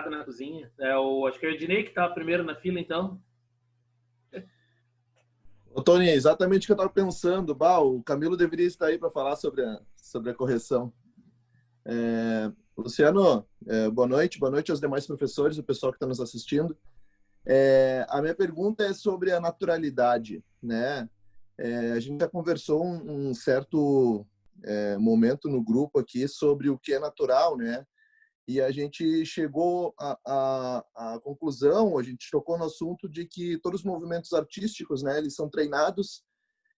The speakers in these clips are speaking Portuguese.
na cozinha. Acho que é o Ednei que tá primeiro na fila, então. Ô, Tony, exatamente o que eu estava pensando. O Camilo deveria estar aí para falar sobre a correção. Luciano, boa noite aos demais professores, o pessoal que está nos assistindo. A minha pergunta é sobre a naturalidade, né? A gente já conversou um certo momento no grupo aqui sobre o que é natural, né? E a gente chegou à conclusão, a gente tocou no assunto de que todos os movimentos artísticos, né, eles são treinados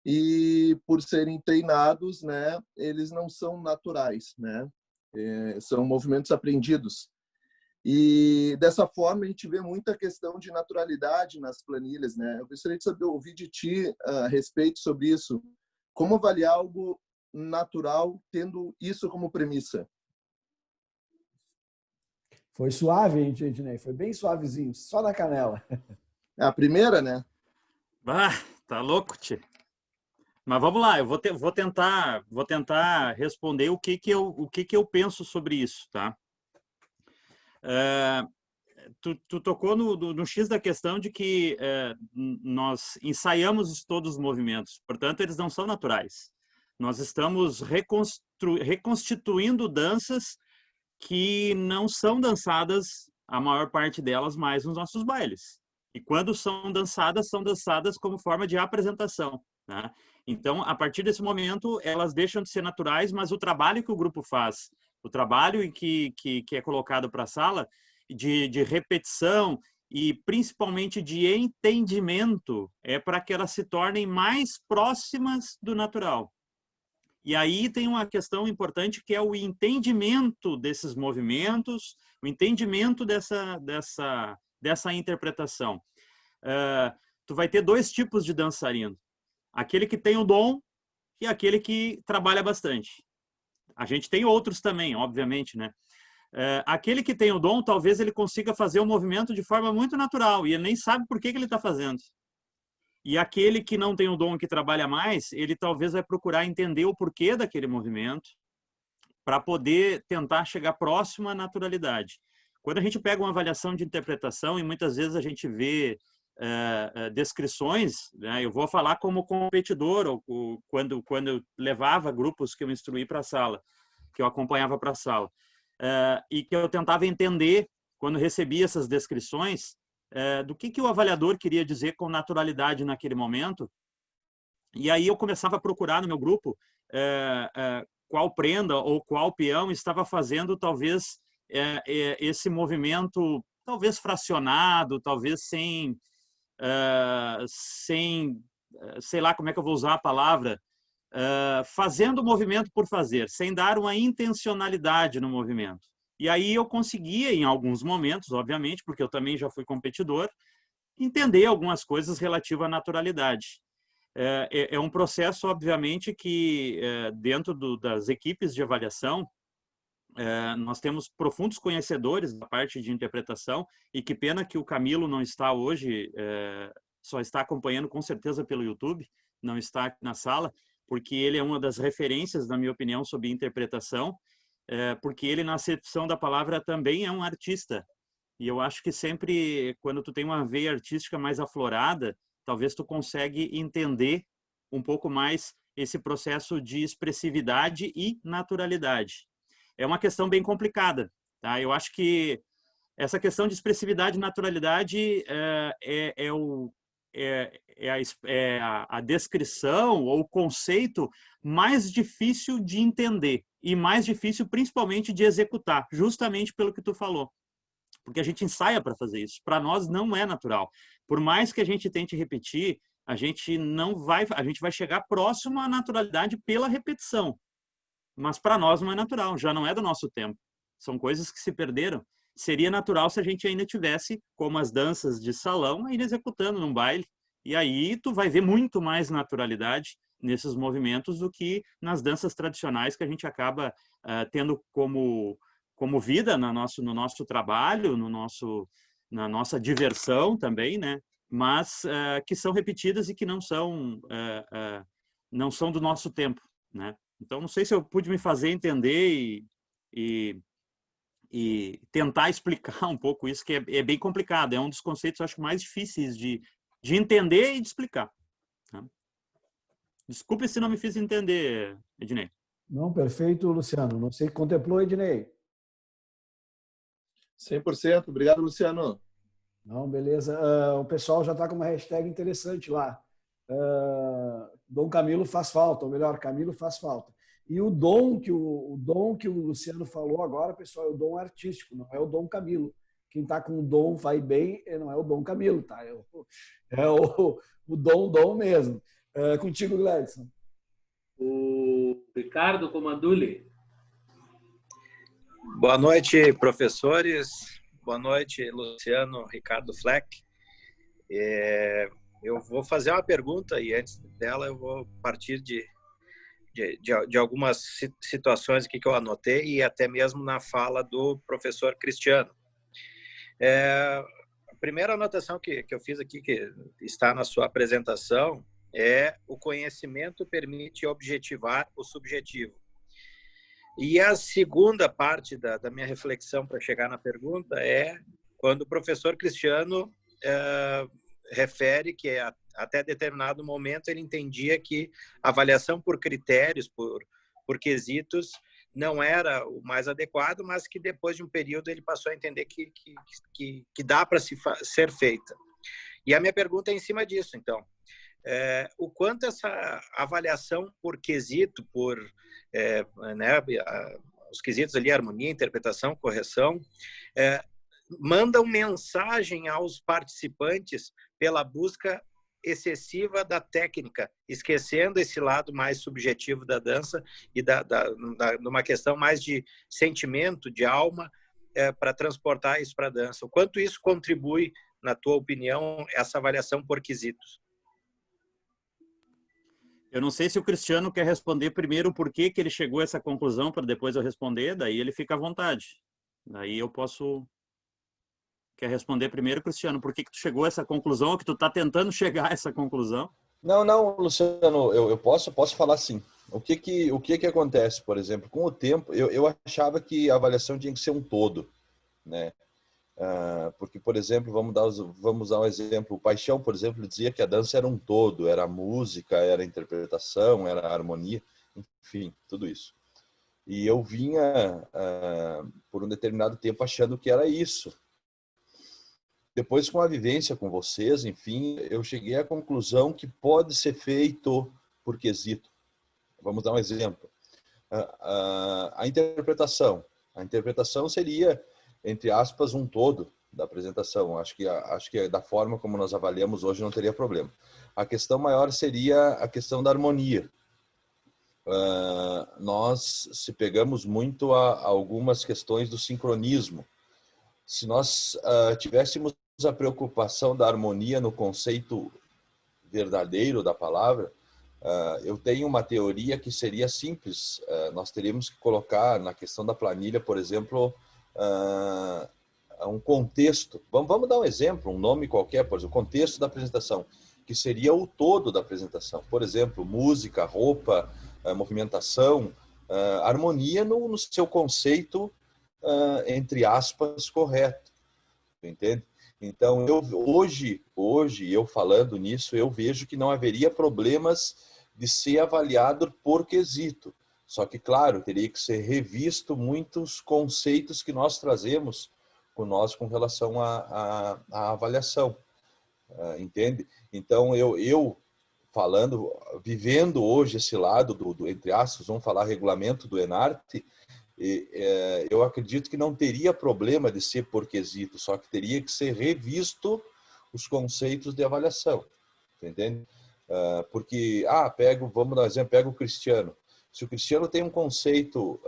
e, por serem treinados, né, eles não são naturais, né? São movimentos aprendidos. E, dessa forma, a gente vê muita questão de naturalidade nas planilhas, né? Eu gostaria de saber, ouvir de ti a respeito sobre isso. Como avaliar algo natural tendo isso como premissa? Foi suave, hein, Ednei? Foi bem suavezinho, só na canela. É a primeira, né? Tá louco, tchê. Mas vamos lá, eu vou tentar responder o que eu penso sobre isso, tá? Tu tocou no X da questão de que nós ensaiamos todos os movimentos, portanto, eles não são naturais. Nós estamos reconstituindo danças que não são dançadas, a maior parte delas, mais nos nossos bailes. E quando são dançadas como forma de apresentação, né? Então, a partir desse momento, elas deixam de ser naturais, mas o trabalho que o grupo faz, o trabalho que é colocado para a sala, de repetição e principalmente de entendimento, é para que elas se tornem mais próximas do natural. E aí tem uma questão importante que é o entendimento desses movimentos, o entendimento dessa interpretação. Tu vai ter dois tipos de dançarino. Aquele que tem o dom e aquele que trabalha bastante. A gente tem outros também, obviamente, né? Aquele que tem o dom, talvez ele consiga fazer o movimento de forma muito natural e ele nem sabe por que ele está fazendo. E aquele que não tem o dom, que trabalha mais, ele talvez vai procurar entender o porquê daquele movimento para poder tentar chegar próximo à naturalidade. Quando a gente pega uma avaliação de interpretação, e muitas vezes a gente vê descrições, né? Eu vou falar como competidor, ou quando eu levava grupos que eu instruí para a sala, que eu acompanhava para a sala, e que eu tentava entender, quando recebia essas descrições, do que o avaliador queria dizer com naturalidade naquele momento. E aí eu começava a procurar no meu grupo qual prenda ou qual peão estava fazendo talvez esse movimento, talvez fracionado, talvez sem, sei lá como é que eu vou usar a palavra, fazendo o movimento por fazer, sem dar uma intencionalidade no movimento. E aí eu conseguia, em alguns momentos, obviamente, porque eu também já fui competidor, entender algumas coisas relativas à naturalidade. É um processo, obviamente, que dentro das equipes de avaliação, nós temos profundos conhecedores da parte de interpretação, e que pena que o Camilo não está hoje, só está acompanhando com certeza pelo YouTube, não está aqui na sala, porque ele é uma das referências, na minha opinião, sobre interpretação, porque ele, na acepção da palavra, também é um artista. E eu acho que sempre, quando tu tem uma veia artística mais aflorada, talvez tu consegue entender um pouco mais esse processo de expressividade e naturalidade. É uma questão bem complicada, tá? Eu acho que essa questão de expressividade e naturalidade a descrição ou o conceito mais difícil de entender e mais difícil principalmente de executar, justamente pelo que tu falou. Porque a gente ensaia para fazer isso. Para nós não é natural. Por mais que a gente tente repetir, a gente vai chegar próximo à naturalidade pela repetição. Mas para nós não é natural, já não é do nosso tempo. São coisas que se perderam. Seria natural se a gente ainda tivesse, como as danças de salão, ainda executando num baile. E aí tu vai ver muito mais naturalidade nesses movimentos do que nas danças tradicionais que a gente acaba tendo como vida no nosso trabalho, na nossa diversão também, né? Mas que são repetidas e que não são do nosso tempo, né? Então, não sei se eu pude me fazer entender e e tentar explicar um pouco isso, que é bem complicado. É um dos conceitos, acho, mais difíceis de entender e de explicar. Tá? Desculpe se não me fiz entender, Ednei. Não, perfeito, Luciano. Não sei, contemplou, Ednei? 100%. Obrigado, Luciano. Não, beleza. O pessoal já está com uma hashtag interessante lá. Dom Camilo faz falta, ou melhor, Camilo faz falta. E o dom que o Luciano falou agora, pessoal, é o dom artístico, não é o Dom Camilo. Quem está com o dom vai bem, não é o Dom Camilo, tá? É o dom mesmo. Contigo, Gladson. O Ricardo Comanduli. Boa noite, professores. Boa noite, Luciano, Ricardo Fleck. Eu vou fazer uma pergunta e antes dela eu vou partir de algumas situações aqui que eu anotei e até mesmo na fala do professor Cristiano. A primeira anotação que eu fiz aqui, que está na sua apresentação, é: o conhecimento permite objetivar o subjetivo. E a segunda parte da minha reflexão para chegar na pergunta é quando o professor Cristiano refere que até determinado momento ele entendia que a avaliação por critérios, por quesitos, não era o mais adequado, mas que depois de um período ele passou a entender que dá para ser feita. E a minha pergunta é em cima disso, então. O quanto essa avaliação por quesito, os quesitos ali, harmonia, interpretação, correção, mandam mensagem aos participantes pela busca excessiva da técnica, esquecendo esse lado mais subjetivo da dança e numa questão mais de sentimento, de alma, para transportar isso para a dança. O quanto isso contribui, na tua opinião, essa avaliação por quesitos? Eu não sei se o Cristiano quer responder primeiro por que ele chegou a essa conclusão, para depois eu responder, daí ele fica à vontade. Daí eu posso... Quer responder primeiro, Cristiano? Por que tu chegou a essa conclusão, ou que tu está tentando chegar a essa conclusão? Não, Luciano, eu posso falar sim. O que acontece, por exemplo, com o tempo, eu achava que a avaliação tinha que ser um todo, né? Porque, por exemplo, vamos dar um exemplo. O Paixão, por exemplo, dizia que a dança era um todo, era a música, era a interpretação, era a harmonia, enfim, tudo isso. E eu vinha, por um determinado tempo, achando que era isso. Depois, com a vivência com vocês, enfim, eu cheguei à conclusão que pode ser feito por quesito. Vamos dar um exemplo. A interpretação. A interpretação seria, entre aspas, um todo da apresentação. Acho que da forma como nós avaliamos hoje não teria problema. A questão maior seria a questão da harmonia. Nós se pegamos muito a algumas questões do sincronismo. Se nós tivéssemos a preocupação da harmonia no conceito verdadeiro da palavra, eu tenho uma teoria que seria simples. Nós teríamos que colocar na questão da planilha, por exemplo, um contexto. Vamos dar um exemplo, um nome qualquer, por exemplo, o contexto da apresentação, que seria o todo da apresentação. Por exemplo, música, roupa, movimentação, harmonia no seu conceito, entre aspas, correto. Entende? Então, hoje, eu falando nisso, eu vejo que não haveria problemas de ser avaliado por quesito. Só que, claro, teria que ser revisto muitos conceitos que nós trazemos com relação à avaliação. Entende? Então, eu falando, vivendo hoje esse lado entre aspas, vamos falar regulamento do ENARTE, eu acredito que não teria problema de ser por quesito, só que teria que ser revisto os conceitos de avaliação, entende? Porque, vamos dar um exemplo, pega o Cristiano. Se o Cristiano tem um conceito,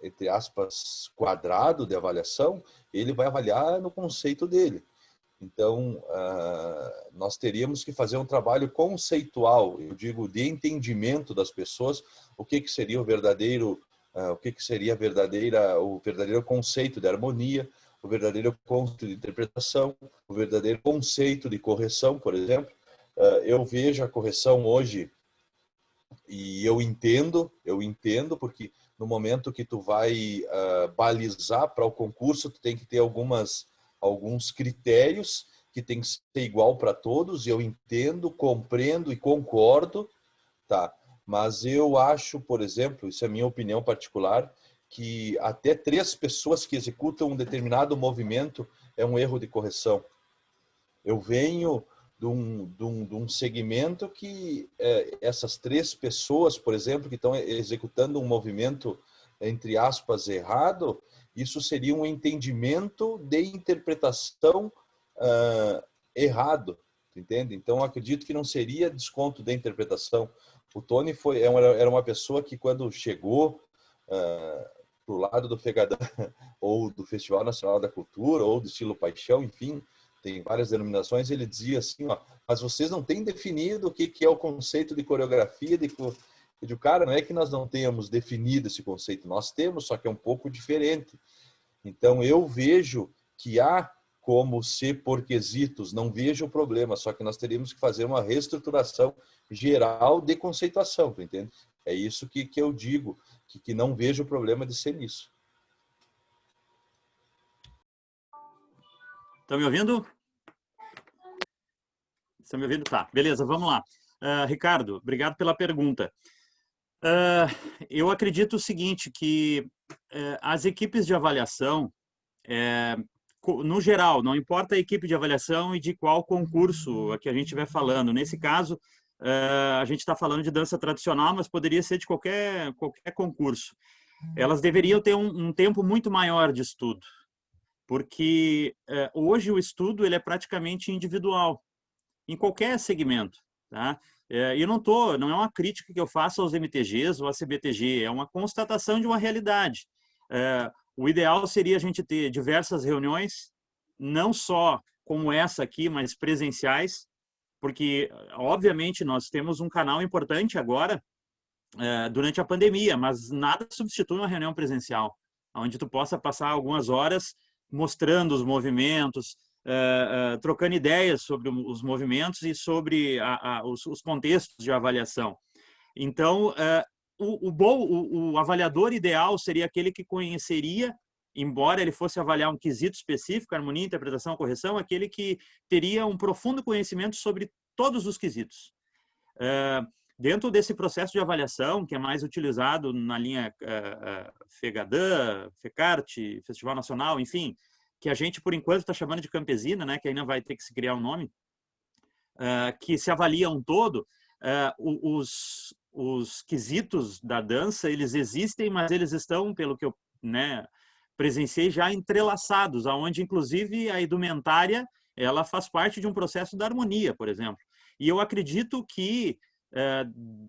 entre aspas, quadrado de avaliação, ele vai avaliar no conceito dele. Então, nós teríamos que fazer um trabalho conceitual, eu digo, de entendimento das pessoas, o que seria o verdadeiro o verdadeiro conceito de harmonia, o verdadeiro conceito de interpretação, o verdadeiro conceito de correção, por exemplo. Eu vejo a correção hoje e eu entendo, porque no momento que tu vai balizar para o concurso, tu tem que ter alguns critérios que tem que ser igual para todos, e eu entendo, compreendo e concordo, tá? Mas eu acho, por exemplo, isso é a minha opinião particular, que até 3 pessoas que executam um determinado movimento é um erro de correção. Eu venho de um segmento que essas 3 pessoas, por exemplo, que estão executando um movimento, entre aspas, errado, isso seria um entendimento de interpretação errado, entende? Então, acredito que não seria desconto de interpretação. O Tony era uma pessoa que, quando chegou para o lado do Fegadã, ou do Festival Nacional da Cultura, ou do Estilo Paixão, enfim, tem várias denominações, ele dizia assim, ó, mas vocês não têm definido o que é o conceito de coreografia, de cara, não é que nós não tenhamos definido esse conceito, nós temos, só que é um pouco diferente. Então, eu vejo que há como ser por quesitos, não vejo o problema, só que nós teríamos que fazer uma reestruturação geral de conceituação, tu entende? É isso que eu digo, que não vejo o problema de ser nisso. Estão me ouvindo? Estão me ouvindo? Tá, beleza, vamos lá. Ricardo, obrigado pela pergunta. Eu acredito o seguinte, que as equipes de avaliação, no geral, não importa a equipe de avaliação e de qual concurso a que a gente estiver falando. Nesse caso, a gente está falando de dança tradicional, mas poderia ser de qualquer concurso. Elas deveriam ter um tempo muito maior de estudo, porque hoje o estudo ele é praticamente individual, em qualquer segmento, tá? E não é uma crítica que eu faço aos MTGs ou à CBTG, é uma constatação de uma realidade. O ideal seria a gente ter diversas reuniões, não só como essa aqui, mas presenciais, porque, obviamente, nós temos um canal importante agora, durante a pandemia, mas nada substitui uma reunião presencial, onde tu possa passar algumas horas mostrando os movimentos, trocando ideias sobre os movimentos e sobre os contextos de avaliação. Então, o avaliador ideal seria aquele que conheceria, embora ele fosse avaliar um quesito específico, harmonia, interpretação, correção, aquele que teria um profundo conhecimento sobre todos os quesitos. Dentro desse processo de avaliação, que é mais utilizado na linha Fegadã, Fecarte, Festival Nacional, enfim, que a gente, por enquanto, está chamando de Campesina, né, que ainda vai ter que se criar um nome, que se avalia um todo, os quesitos da dança, eles existem, mas eles estão, pelo que eu presenciei, já entrelaçados, aonde, inclusive, a indumentária ela faz parte de um processo da harmonia, por exemplo. E eu acredito que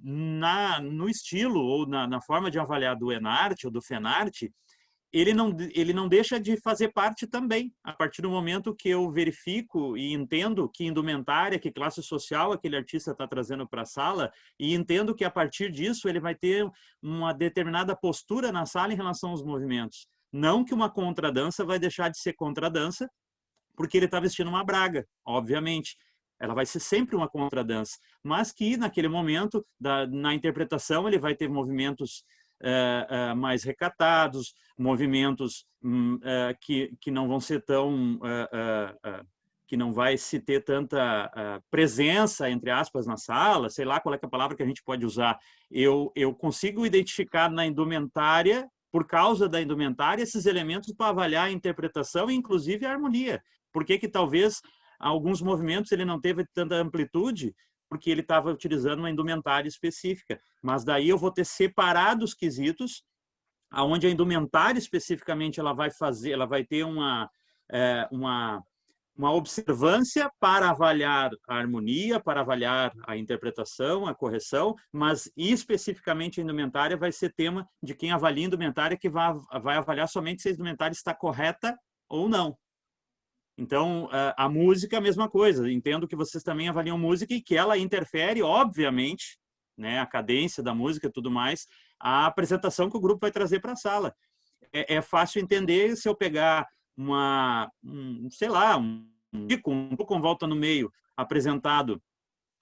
no estilo ou na forma de avaliar do Enarte ou do Fenarte, ele não deixa de fazer parte também, a partir do momento que eu verifico e entendo que indumentária, que classe social aquele artista está trazendo para a sala, e entendo que a partir disso ele vai ter uma determinada postura na sala em relação aos movimentos. Não que uma contradança vai deixar de ser contradança, porque ele está vestindo uma braga, obviamente. Ela vai ser sempre uma contradança, mas que naquele momento, na interpretação, ele vai ter movimentos mais recatados, movimentos que não vão ser tão... que não vai se ter tanta presença, entre aspas, na sala, sei lá qual é a palavra que a gente pode usar. Eu consigo identificar na indumentária, por causa da indumentária, esses elementos para avaliar a interpretação e, inclusive, a harmonia. Por que talvez alguns movimentos ele não teve tanta amplitude? Porque ele estava utilizando uma indumentária específica. Mas daí eu vou ter separado os quesitos, aonde a indumentária especificamente ela vai ter uma observância para avaliar a harmonia, para avaliar a interpretação, a correção, mas especificamente a indumentária vai ser tema de quem avalia a indumentária, que vai avaliar somente se a indumentária está correta ou não. Então, a música, a mesma coisa. Entendo que vocês também avaliam música e que ela interfere, obviamente, né, a cadência da música e tudo mais, a apresentação que o grupo vai trazer para a sala. É fácil entender se eu pegar sei lá, um com volta no meio, apresentado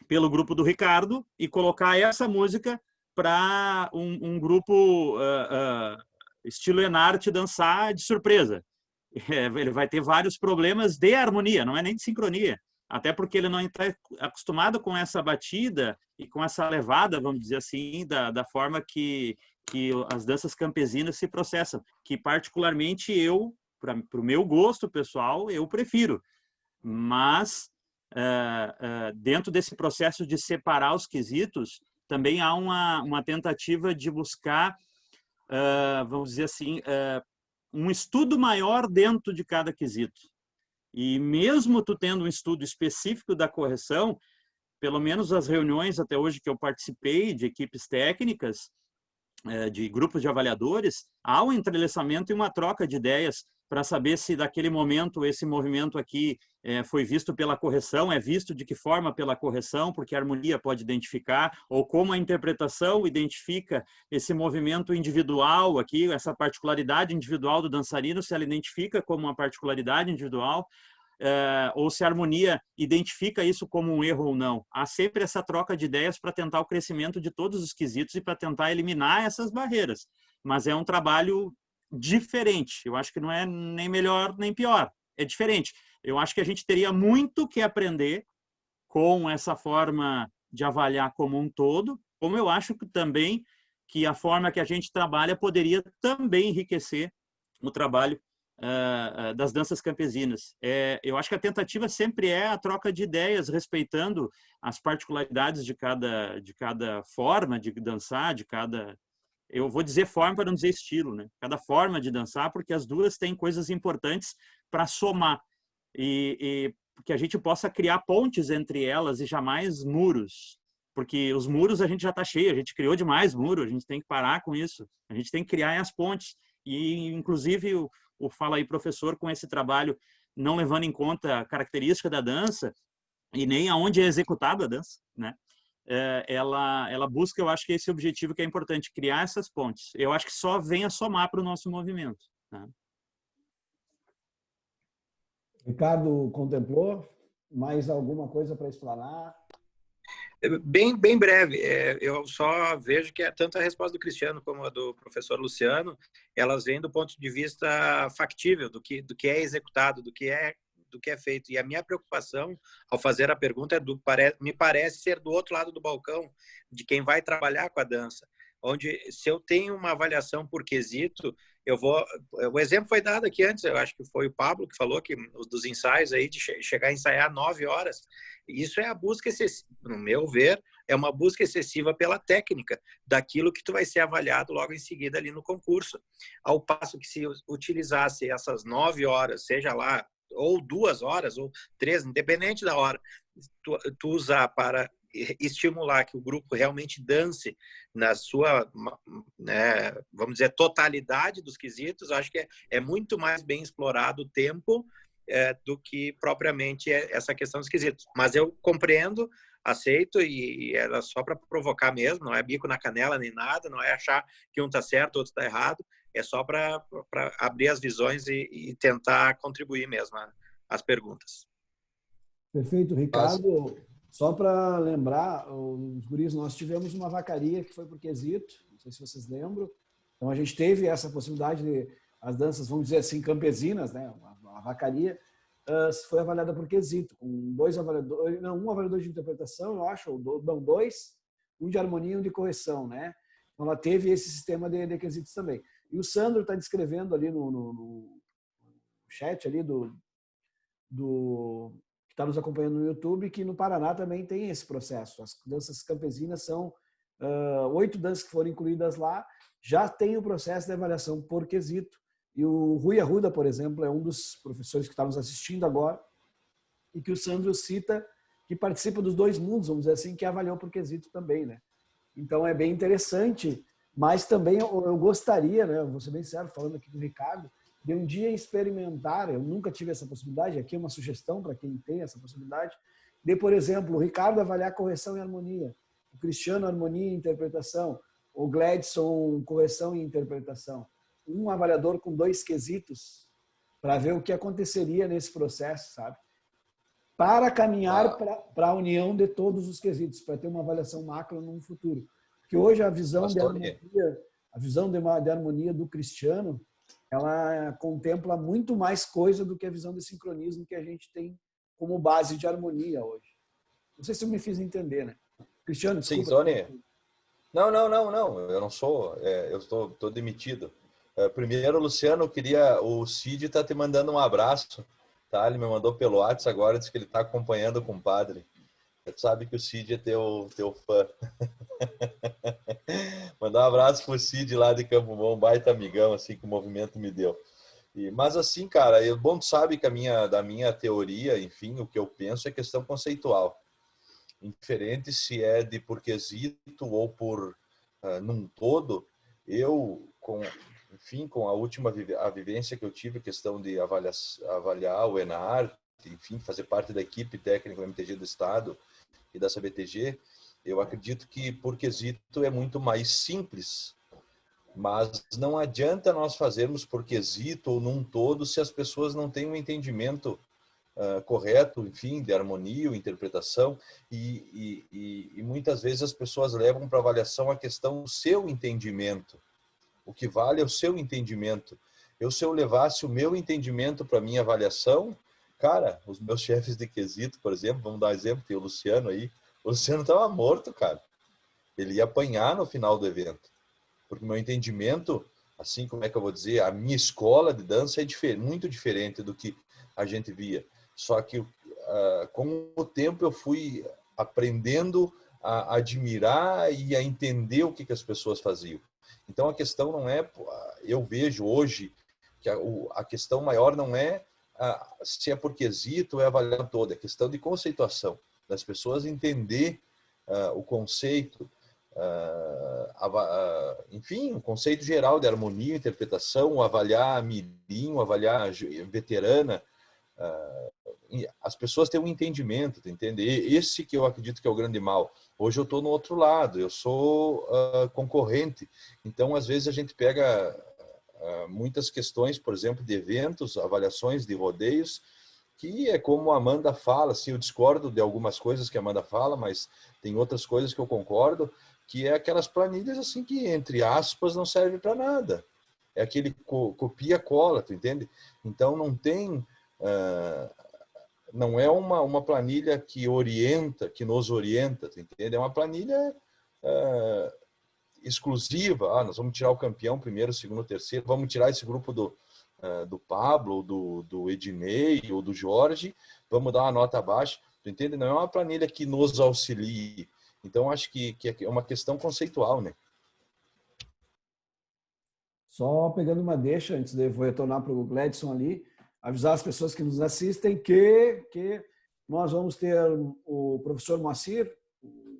pelo grupo do Ricardo, e colocar essa música para um grupo estilo Enarte dançar de surpresa. Ele vai ter vários problemas de harmonia, não é nem de sincronia, até porque ele não está acostumado com essa batida e com essa levada, vamos dizer assim, da forma que as danças campesinas se processam, que particularmente para o meu gosto pessoal, eu prefiro. Mas, dentro desse processo de separar os quesitos, também há uma tentativa de buscar, vamos dizer assim, um estudo maior dentro de cada quesito. E mesmo tu tendo um estudo específico da correção, pelo menos as reuniões até hoje que eu participei de equipes técnicas, de grupos de avaliadores, há um entrelaçamento e uma troca de ideias para saber se daquele momento esse movimento aqui foi visto pela correção, é visto de que forma pela correção, porque a harmonia pode identificar, ou como a interpretação identifica esse movimento individual aqui, essa particularidade individual do dançarino, se ela identifica como uma particularidade individual, ou se a harmonia identifica isso como um erro ou não. Há sempre essa troca de ideias para tentar o crescimento de todos os quesitos e para tentar eliminar essas barreiras. Mas é um trabalho diferente. Eu acho que não é nem melhor nem pior. É diferente. Eu acho que a gente teria muito que aprender com essa forma de avaliar como um todo, como eu acho que também que a forma que a gente trabalha poderia também enriquecer o trabalho das danças campesinas. Eu acho que a tentativa sempre é a troca de ideias, respeitando as particularidades de cada forma de dançar, eu vou dizer forma para não dizer estilo, né? Cada forma de dançar, porque as duas têm coisas importantes para somar e que a gente possa criar pontes entre elas e jamais muros, porque os muros a gente já está cheio, a gente criou demais muro, a gente tem que parar com isso, a gente tem que criar as pontes. E inclusive o Fala Aí Professor, com esse trabalho, não levando em conta a característica da dança e nem aonde é executada a dança, né? Ela busca, eu acho que esse objetivo que é importante, criar essas pontes. Eu acho que só vem a somar para o nosso movimento, né? Ricardo contemplou? Mais alguma coisa para explanar? Bem breve. Eu só vejo que tanto a resposta do Cristiano como a do professor Luciano, elas vêm do ponto de vista factível, do que é executado, do que é feito. E a minha preocupação ao fazer a pergunta me parece ser do outro lado do balcão, de quem vai trabalhar com a dança. Onde, se eu tenho uma avaliação por quesito, o exemplo foi dado aqui antes, eu acho que foi o Pablo que falou que dos ensaios aí, de chegar a ensaiar 9 horas. Isso é a busca excessiva, no meu ver, é uma busca excessiva pela técnica daquilo que tu vai ser avaliado logo em seguida ali no concurso. Ao passo que se utilizasse essas 9 horas, seja lá, ou 2 horas, ou 3, independente da hora, tu usar para estimular que o grupo realmente dance na sua, vamos dizer, totalidade dos quesitos, acho que é muito mais bem explorado o tempo do que propriamente essa questão dos quesitos. Mas eu compreendo, aceito, e era só para provocar mesmo, não é bico na canela nem nada, não é achar que um está certo, outro está errado, é só para abrir as visões e tentar contribuir mesmo às perguntas. Perfeito, Ricardo. Só para lembrar, os guris, nós tivemos uma vacaria que foi por quesito, não sei se vocês lembram. Então, a gente teve essa possibilidade de as danças, vamos dizer assim, campesinas, né? A vacaria foi avaliada por quesito, com um avaliador de interpretação, eu acho, ou dois, um de harmonia e um de correção, né? Então, ela teve esse sistema de quesitos também. E o Sandro está descrevendo ali no chat ali que está nos acompanhando no YouTube, que no Paraná também tem esse processo. As danças campesinas são 8 danças que foram incluídas lá, já tem o processo de avaliação por quesito. E o Rui Arruda, por exemplo, é um dos professores que está nos assistindo agora e que o Sandro cita, que participa dos 2 mundos, vamos dizer assim, que avaliou por quesito também, né? Então é bem interessante, mas também eu gostaria, né, vou ser bem sincero, falando aqui com o Ricardo, de um dia experimentar, eu nunca tive essa possibilidade, aqui é uma sugestão para quem tem essa possibilidade, de, por exemplo, o Ricardo avaliar correção e harmonia, o Cristiano harmonia e interpretação, o Gladson correção e interpretação. Um avaliador com 2 quesitos para ver o que aconteceria nesse processo, sabe? Para caminhar para a união de todos os quesitos, para ter uma avaliação macro no futuro. porque hoje a visão de Tony, harmonia, de harmonia do Cristiano, ela contempla muito mais coisa do que a visão de sincronismo que a gente tem como base de harmonia hoje. Não sei se eu me fiz entender, né? Cristiano, desculpa. Sim, Tony. Não. Eu não sou. Eu estou demitido. Primeiro, Luciano, o Cid está te mandando um abraço, tá? Ele me mandou pelo WhatsApp agora, disse que ele está acompanhando o compadre. Tu sabe que o Cid é teu fã. Mandar um abraço pro Cid lá de Campo Bom, baita amigão, assim, que o movimento me deu. Mas assim, cara, bom, tu sabe que da minha teoria, enfim, o que eu penso é questão conceitual. Indiferente se é de por quesito ou por num todo, com a última a vivência que eu tive, questão de avaliar o ENAR, enfim, fazer parte da equipe técnica do MTG do Estado e da CBTG, eu acredito que por quesito é muito mais simples, mas não adianta nós fazermos por quesito ou num todo se as pessoas não têm um entendimento correto, enfim, de harmonia ou interpretação, e muitas vezes as pessoas levam para avaliação a questão do seu entendimento. O que vale é o seu entendimento. Se eu levasse o meu entendimento para a minha avaliação, cara, os meus chefes de quesito, por exemplo, vamos dar um exemplo, tem o Luciano aí, o Luciano estava morto, cara. Ele ia apanhar no final do evento. Porque o meu entendimento, assim, como é que eu vou dizer, a minha escola de dança é muito diferente do que a gente via. Só que com o tempo eu fui aprendendo a admirar e a entender o que as pessoas faziam. Então a questão não é, eu vejo hoje que a questão maior não é se é por quesito ou é avaliar todo, é questão de conceituação, das pessoas entender o conceito, enfim, o conceito geral de harmonia, interpretação, avaliar mirim, avaliar veterana. As pessoas têm um entendimento, entende? Esse que eu acredito que é o grande mal. Hoje eu estou no outro lado, eu sou concorrente. Então, às vezes, a gente pega muitas questões, por exemplo, de eventos, avaliações de rodeios, que é como a Amanda fala, assim, eu discordo de algumas coisas que a Amanda fala, mas tem outras coisas que eu concordo, que é aquelas planilhas assim que, entre aspas, não serve para nada. É aquele copia-cola, tu entende? Então, não tem... não é uma planilha que orienta, que nos orienta, tu entende? É uma planilha exclusiva. Nós vamos tirar o campeão primeiro, segundo, terceiro, vamos tirar esse grupo do Pablo, do Ednei ou do Jorge, vamos dar uma nota baixa, tu entende? Não é uma planilha que nos auxilie. Então, acho que é uma questão conceitual, né? Só pegando uma deixa, antes de eu vou retornar para o Gladson ali, avisar as pessoas que nos assistem que nós vamos ter o professor Moacir,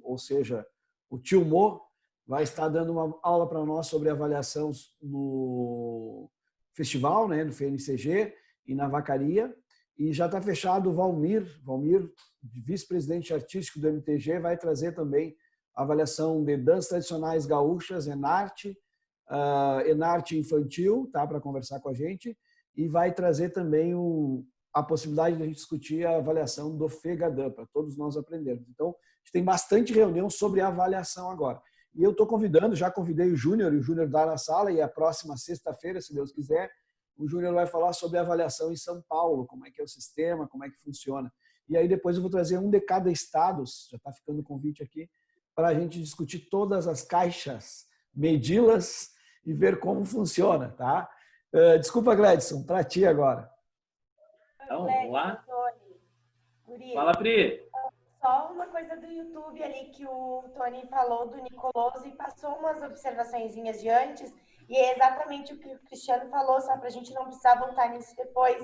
ou seja, o tio Mo, vai estar dando uma aula para nós sobre avaliação no festival, né, no FNCG e na Vacaria. E já está fechado o Valmir, vice-presidente artístico do MTG, vai trazer também a avaliação de danças tradicionais gaúchas, Enarte, Enarte infantil, tá, para conversar com a gente, e vai trazer também a possibilidade de a gente discutir a avaliação do FEGADAN, para todos nós aprendermos. Então, a gente tem bastante reunião sobre a avaliação agora. E eu estou convidando, já convidei o Júnior, e o Júnior está na sala, e a próxima sexta-feira, se Deus quiser, o Júnior vai falar sobre a avaliação em São Paulo, como é que é o sistema, como é que funciona. E aí depois eu vou trazer um de cada estado, já está ficando o convite aqui, para a gente discutir todas as caixas, medi-las e ver como funciona, tá? Desculpa, Gladson, para ti agora. Então, vamos lá. Fala, Pri. Só uma coisa do YouTube ali que o Tony falou do Nicoloso e passou umas observaçõezinhas de antes, e é exatamente o que o Cristiano falou, só para a gente não precisar voltar nisso depois,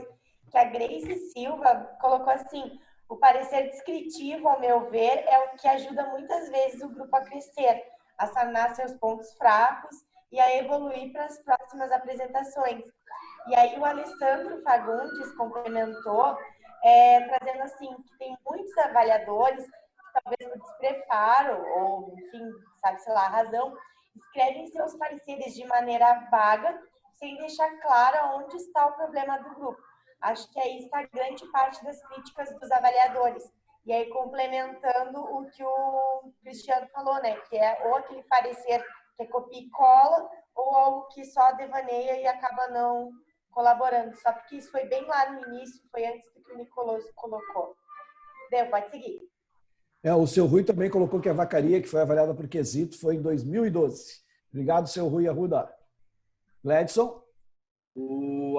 que a Grace Silva colocou assim: o parecer descritivo, ao meu ver, é o que ajuda muitas vezes o grupo a crescer, a sanar seus pontos fracos e a evoluir para as próximas apresentações. E aí o Alessandro Fagundes complementou, trazendo assim, que tem muitos avaliadores que talvez por despreparo ou, enfim, sabe, sei lá, a razão, escrevem seus pareceres de maneira vaga, sem deixar claro onde está o problema do grupo. Acho que aí está grande parte das críticas dos avaliadores. E aí, complementando o que o Cristiano falou, né? Que é ou aquele parecer que é copia e cola, ou algo que só devaneia e acaba não colaborando. Só porque isso foi bem lá no início, foi antes do que o Nicolas colocou. Deu, pode seguir. O seu Rui também colocou que a vacaria, que foi avaliada por quesito, foi em 2012. Obrigado, seu Rui Arruda. Gledson?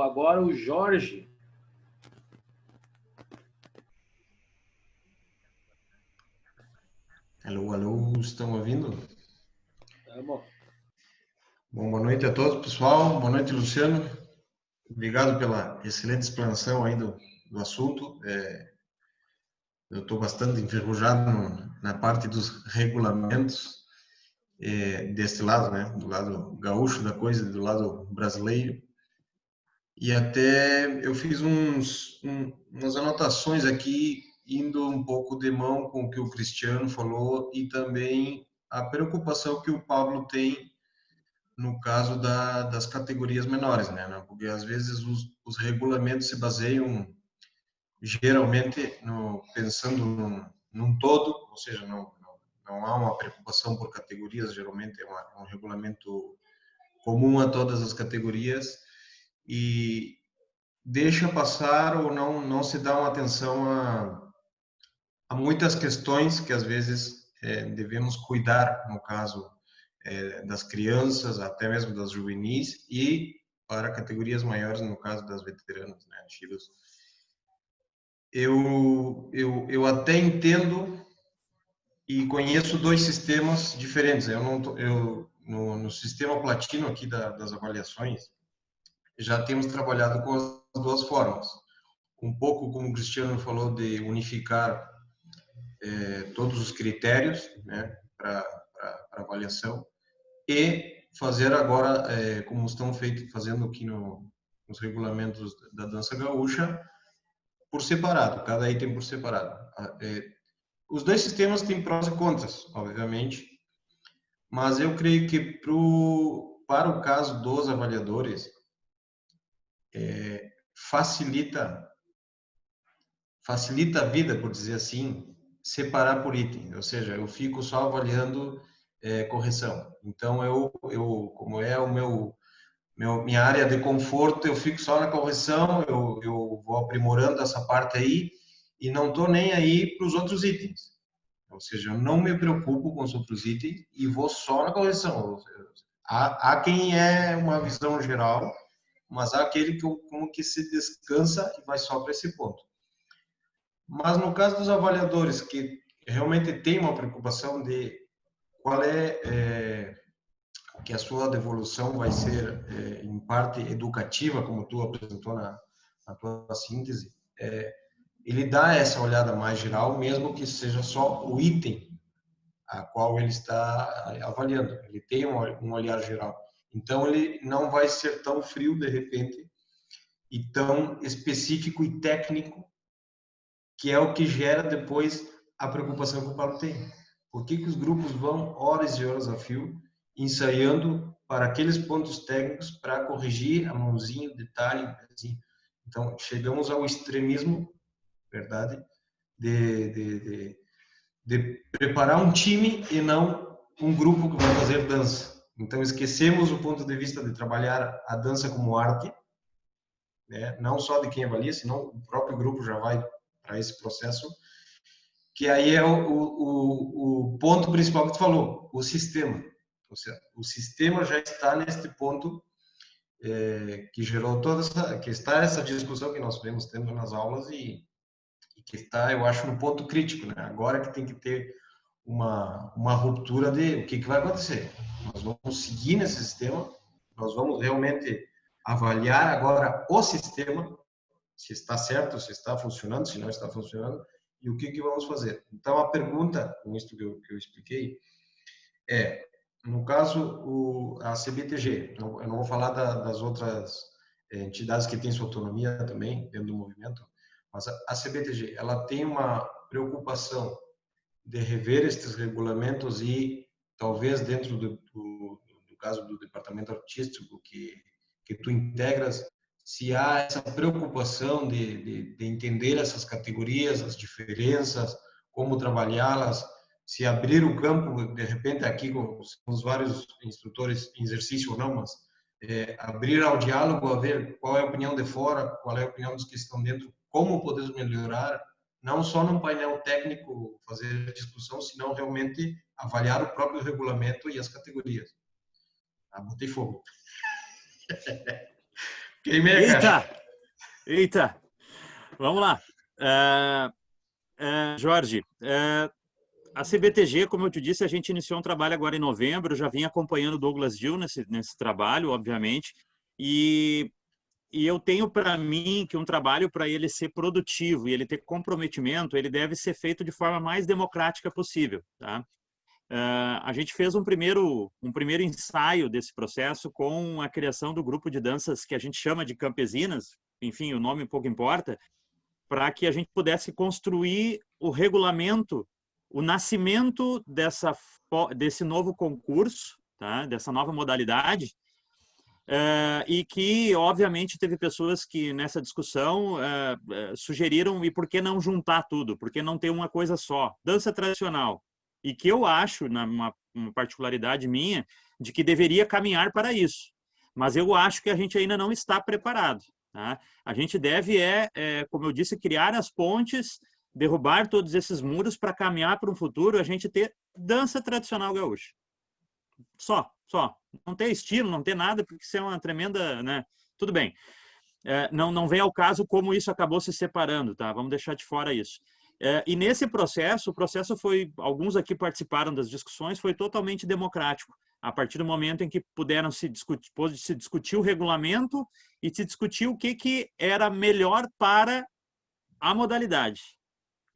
Agora o Jorge. Alô, alô, estão ouvindo? Vamos. Bom, boa noite a todos, pessoal. Boa noite, Luciano. Obrigado pela excelente explanação aí do assunto. Eu estou bastante enferrujado na parte dos regulamentos desse lado, né? Do lado gaúcho da coisa, do lado brasileiro. E até eu fiz umas anotações aqui, indo um pouco de mão com o que o Cristiano falou e também a preocupação que o Pablo tem no caso das categorias menores, né? Porque às vezes os regulamentos se baseiam geralmente pensando num todo, ou seja, não há uma preocupação por categorias, geralmente é um regulamento comum a todas as categorias e deixa passar ou não se dá uma atenção a muitas questões que às vezes devemos cuidar, no caso das crianças, até mesmo das juvenis e para categorias maiores, no caso das veteranas, né, antigas. Eu até entendo e conheço dois sistemas diferentes. No sistema platino aqui das avaliações, já temos trabalhado com as duas formas. Um pouco como o Cristiano falou, de unificar todos os critérios, né, para avaliação e fazer agora, como estão fazendo aqui nos regulamentos da dança gaúcha, por separado, cada item por separado. Os dois sistemas têm prós e contras, obviamente, mas eu creio que para o caso dos avaliadores, facilita a vida, por dizer assim, separar por item, ou seja, eu fico só avaliando correção. Então, como é minha área de conforto, eu fico só na correção, eu vou aprimorando essa parte aí e não estou nem aí para os outros itens. Ou seja, eu não me preocupo com os outros itens e vou só na correção. Há quem é uma visão geral, mas há aquele como que se descansa e vai só para esse ponto. Mas no caso dos avaliadores que realmente tem uma preocupação de qual que a sua devolução vai ser em parte educativa, como tu apresentou na tua síntese, ele dá essa olhada mais geral, mesmo que seja só o item a qual ele está avaliando. Ele tem um olhar geral. Então, ele não vai ser tão frio, de repente, e tão específico e técnico, que é o que gera depois a preocupação que o Paulo tem. Por que os grupos vão horas e horas a fio ensaiando para aqueles pontos técnicos para corrigir a mãozinha, o detalhe, assim. Então, chegamos ao extremismo, verdade, de preparar um time e não um grupo que vai fazer dança. Então, esquecemos o ponto de vista de trabalhar a dança como arte, né? Não só de quem avalia, senão o próprio grupo já vai para esse processo, que aí é o ponto principal que tu falou, o sistema. Ou seja, o sistema já está neste ponto que gerou que está essa discussão que nós vemos tendo nas aulas e que está, eu acho, no ponto crítico, né? Agora que tem que ter uma ruptura de o que vai acontecer. Nós vamos seguir nesse sistema, nós vamos realmente avaliar agora o sistema, se está certo, se está funcionando, se não está funcionando, e o que vamos fazer. Então, a pergunta, com isso que eu expliquei, no caso, a CBTG, eu não vou falar das outras entidades que têm sua autonomia também, dentro do movimento, mas a CBTG, ela tem uma preocupação de rever estes regulamentos e, talvez, dentro do caso do departamento artístico que tu integras, se há essa preocupação de entender essas categorias, as diferenças, como trabalhá-las, se abrir o campo, de repente aqui com os vários instrutores em exercício ou não, mas abrir ao diálogo, a ver qual é a opinião de fora, qual é a opinião dos que estão dentro, como podemos melhorar, não só num painel técnico fazer discussão, senão realmente avaliar o próprio regulamento e as categorias. Ah, botei fogo. Queimei a caixa. Eita! Vamos lá. Jorge, a CBTG, como eu te disse, a gente iniciou um trabalho agora em novembro, já vim acompanhando o Douglas Gil nesse trabalho, obviamente, e eu tenho para mim que um trabalho, para ele ser produtivo e ele ter comprometimento, ele deve ser feito de forma mais democrática possível, tá? A gente fez um primeiro ensaio desse processo com a criação do grupo de danças que a gente chama de campesinas, enfim, o nome pouco importa, para que a gente pudesse construir o regulamento, o nascimento desse novo concurso, tá? Dessa nova modalidade, e que, obviamente, teve pessoas que, nessa discussão, sugeriram, e por que não juntar tudo? Por que não ter uma coisa só? Dança tradicional. E que eu acho, uma particularidade minha, de que deveria caminhar para isso. Mas eu acho que a gente ainda não está preparado. Tá? A gente deve, como eu disse, criar as pontes, derrubar todos esses muros para caminhar para um futuro, a gente ter dança tradicional gaúcha. Só. Não ter estilo, não ter nada, porque isso é uma tremenda... né? Tudo bem. Não vem ao caso como isso acabou se separando, tá? Vamos deixar de fora isso. E nesse processo, o processo foi... Alguns aqui participaram das discussões, foi totalmente democrático. A partir do momento em que puderam se discutir o regulamento e se discutir o que era melhor para a modalidade.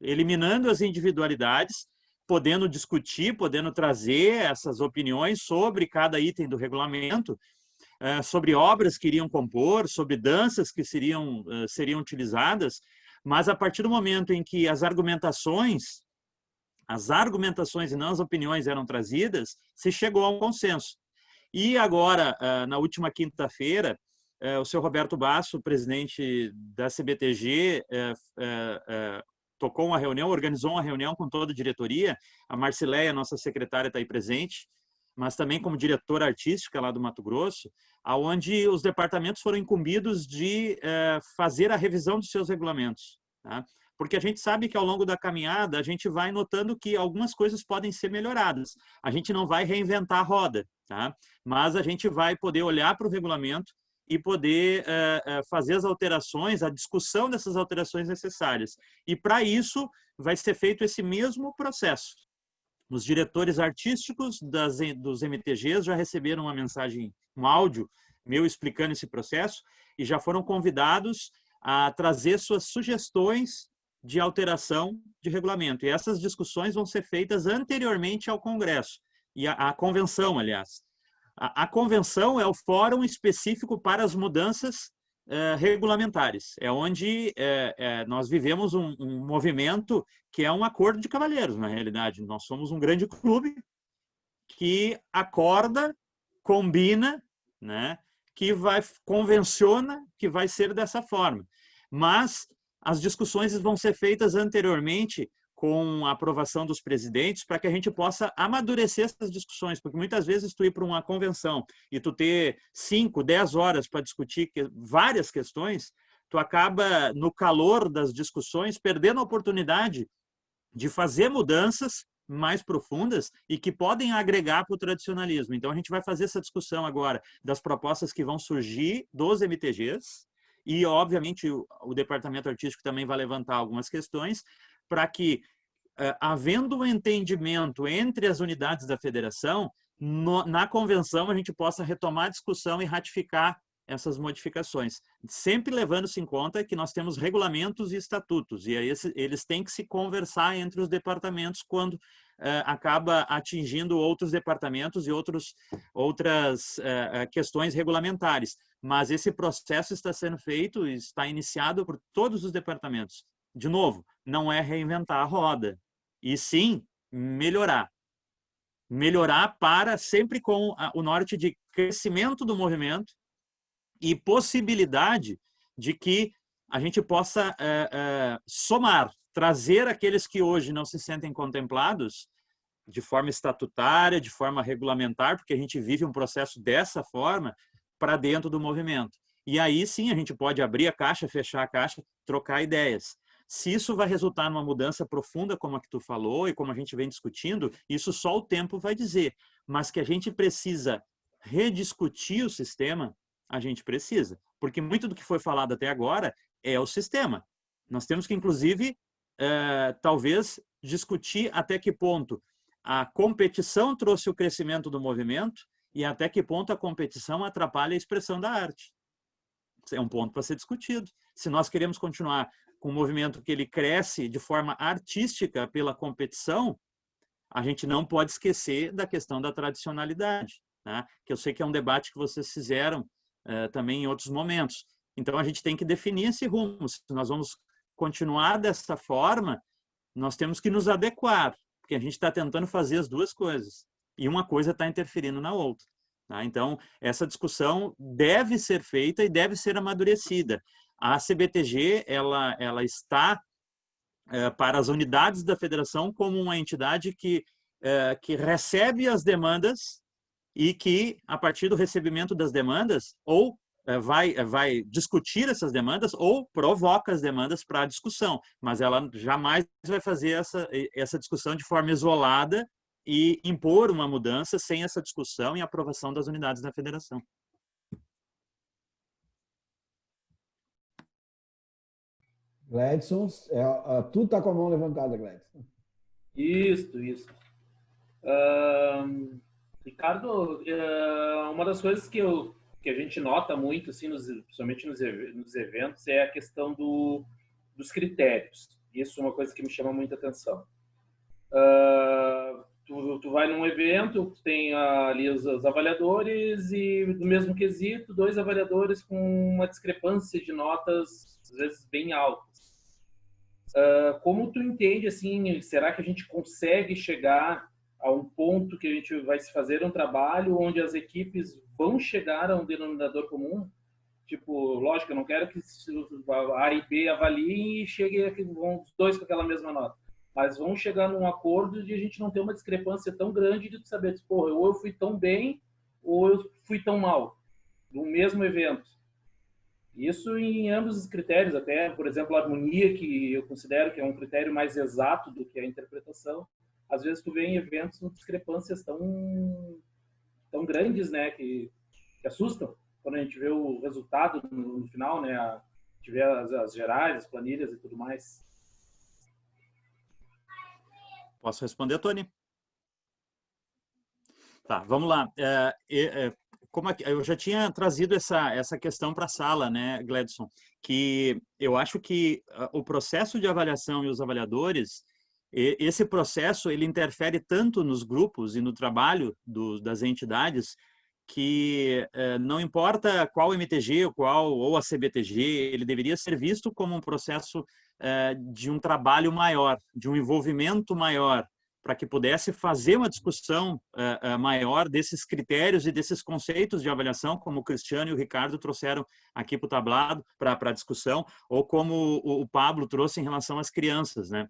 Eliminando as individualidades, podendo discutir, podendo trazer essas opiniões sobre cada item do regulamento, sobre obras que iriam compor, sobre danças que seriam utilizadas, mas a partir do momento em que as argumentações e não as opiniões eram trazidas, se chegou a um consenso. E agora, na última quinta-feira, o senhor Roberto Basso, presidente da CBTG, tocou uma reunião, organizou uma reunião com toda a diretoria. A Marcileia, nossa secretária, está aí presente, mas também como diretora artística lá do Mato Grosso, onde os departamentos foram incumbidos de fazer a revisão dos seus regulamentos. Tá? Porque a gente sabe que ao longo da caminhada a gente vai notando que algumas coisas podem ser melhoradas. A gente não vai reinventar a roda, tá? Mas a gente vai poder olhar para o regulamento e poder fazer as alterações, a discussão dessas alterações necessárias. E para isso vai ser feito esse mesmo processo. Os diretores artísticos dos MTGs já receberam uma mensagem, um áudio meu explicando esse processo e já foram convidados a trazer suas sugestões de alteração de regulamento. E essas discussões vão ser feitas anteriormente ao Congresso e à convenção, aliás. A convenção é o fórum específico para as mudanças regulamentares. É onde nós vivemos um movimento que é um acordo de cavalheiros, na realidade. Nós somos um grande clube que acorda, combina, né, que convenciona que vai ser dessa forma. Mas as discussões vão ser feitas anteriormente com a aprovação dos presidentes para que a gente possa amadurecer essas discussões, porque muitas vezes tu ir para uma convenção e tu ter 5, 10 horas para discutir várias questões, tu acaba, no calor das discussões, perdendo a oportunidade de fazer mudanças mais profundas e que podem agregar para o tradicionalismo. Então, a gente vai fazer essa discussão agora das propostas que vão surgir dos MTGs e, obviamente, o departamento artístico também vai levantar algumas questões para que, havendo um entendimento entre as unidades da federação, na convenção a gente possa retomar a discussão e ratificar essas modificações, sempre levando-se em conta que nós temos regulamentos e estatutos, e aí eles têm que se conversar entre os departamentos quando acaba atingindo outros departamentos e outras questões regulamentares. Mas esse processo está sendo feito, está iniciado por todos os departamentos. De novo, não é reinventar a roda, e sim melhorar. Melhorar para sempre com o norte de crescimento do movimento e possibilidade de que a gente possa somar, trazer aqueles que hoje não se sentem contemplados de forma estatutária, de forma regulamentar, porque a gente vive um processo dessa forma, para dentro do movimento. E aí sim a gente pode abrir a caixa, fechar a caixa, trocar ideias. Se isso vai resultar numa mudança profunda, como a que tu falou e como a gente vem discutindo, isso só o tempo vai dizer. Mas que a gente precisa rediscutir o sistema, a gente precisa. Porque muito do que foi falado até agora é o sistema. Nós temos que, inclusive, talvez discutir até que ponto a competição trouxe o crescimento do movimento e até que ponto a competição atrapalha a expressão da arte. É um ponto para ser discutido. Se nós queremos continuar com um movimento que ele cresce de forma artística pela competição, a gente não pode esquecer da questão da tradicionalidade, né? Que eu sei que é um debate que vocês fizeram também em outros momentos. Então, a gente tem que definir esse rumo. Se nós vamos continuar dessa forma, nós temos que nos adequar, porque a gente está tentando fazer as duas coisas. E uma coisa está interferindo na outra. Tá? Então, essa discussão deve ser feita e deve ser amadurecida. A CBTG, ela está para as unidades da federação como uma entidade que recebe as demandas e que, a partir do recebimento das demandas, ou vai discutir essas demandas ou provoca as demandas para a discussão, mas ela jamais vai fazer essa discussão de forma isolada e impor uma mudança sem essa discussão e aprovação das unidades da federação. Gladson, tu está com a mão levantada, Gladson. Isso. Ricardo, uma das coisas que a gente nota muito, assim, principalmente nos eventos, é a questão dos critérios. Isso é uma coisa que me chama muita atenção. Tu vai num evento, tem ali os avaliadores e, do mesmo quesito, 2 avaliadores com uma discrepância de notas, às vezes, bem altas. Como tu entende, assim, será que a gente consegue chegar a um ponto que a gente vai se fazer um trabalho onde as equipes vão chegar a um denominador comum? Tipo, lógico, eu não quero que A e B avaliem e cheguem os 2 com aquela mesma nota. Mas vão chegar num acordo de a gente não ter uma discrepância tão grande de saber, tipo, ou eu fui tão bem ou eu fui tão mal no mesmo evento. Isso em ambos os critérios, até, por exemplo, a harmonia, que eu considero que é um critério mais exato do que a interpretação. Às vezes tu vê em eventos com discrepâncias tão grandes, né, que assustam quando a gente vê o resultado no final, né, a gente vê as gerais, as planilhas e tudo mais. Posso responder, Tony? Tá, vamos lá. Como eu já tinha trazido essa questão para a sala, né, Gladson, que eu acho que o processo de avaliação e os avaliadores, esse processo ele interfere tanto nos grupos e no trabalho das entidades que não importa qual MTG ou a CBTG, ele deveria ser visto como um processo de um trabalho maior, de um envolvimento maior, para que pudesse fazer uma discussão maior desses critérios e desses conceitos de avaliação, como o Cristiano e o Ricardo trouxeram aqui para o tablado, para a discussão, ou como o Pablo trouxe em relação às crianças, né?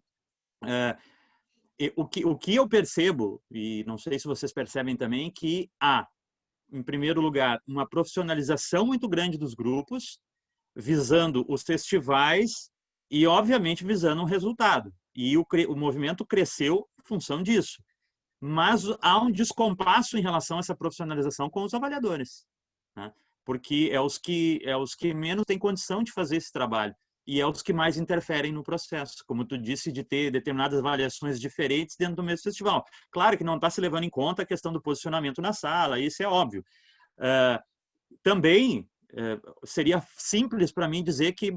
O que eu percebo, e não sei se vocês percebem também, que há, em primeiro lugar, uma profissionalização muito grande dos grupos, visando os festivais e, obviamente, visando um resultado. E o movimento cresceu em função disso. Mas há um descompasso em relação a essa profissionalização com os avaliadores, né? Porque é os que menos têm condição de fazer esse trabalho. E é os que mais interferem no processo, como tu disse, de ter determinadas avaliações diferentes dentro do mesmo festival. Claro que não está se levando em conta a questão do posicionamento na sala, isso é óbvio. Também seria simples para mim dizer que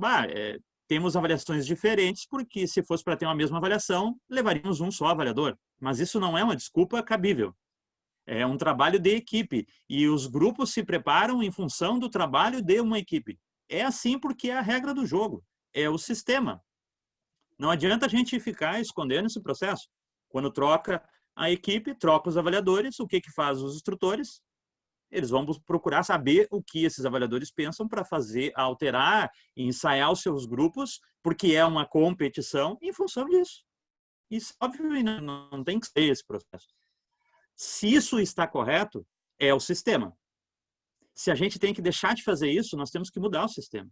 temos avaliações diferentes, porque se fosse para ter uma mesma avaliação, levaríamos um só avaliador. Mas isso não é uma desculpa cabível. É um trabalho de equipe, e os grupos se preparam em função do trabalho de uma equipe. É assim porque é a regra do jogo. É o sistema. Não adianta a gente ficar escondendo esse processo. Quando troca a equipe, troca os avaliadores, o que faz os instrutores? Eles vão procurar saber o que esses avaliadores pensam para fazer, alterar e ensaiar os seus grupos, porque é uma competição em função disso. Isso, óbvio, não tem que ser esse processo. Se isso está correto, é o sistema. Se a gente tem que deixar de fazer isso, nós temos que mudar o sistema.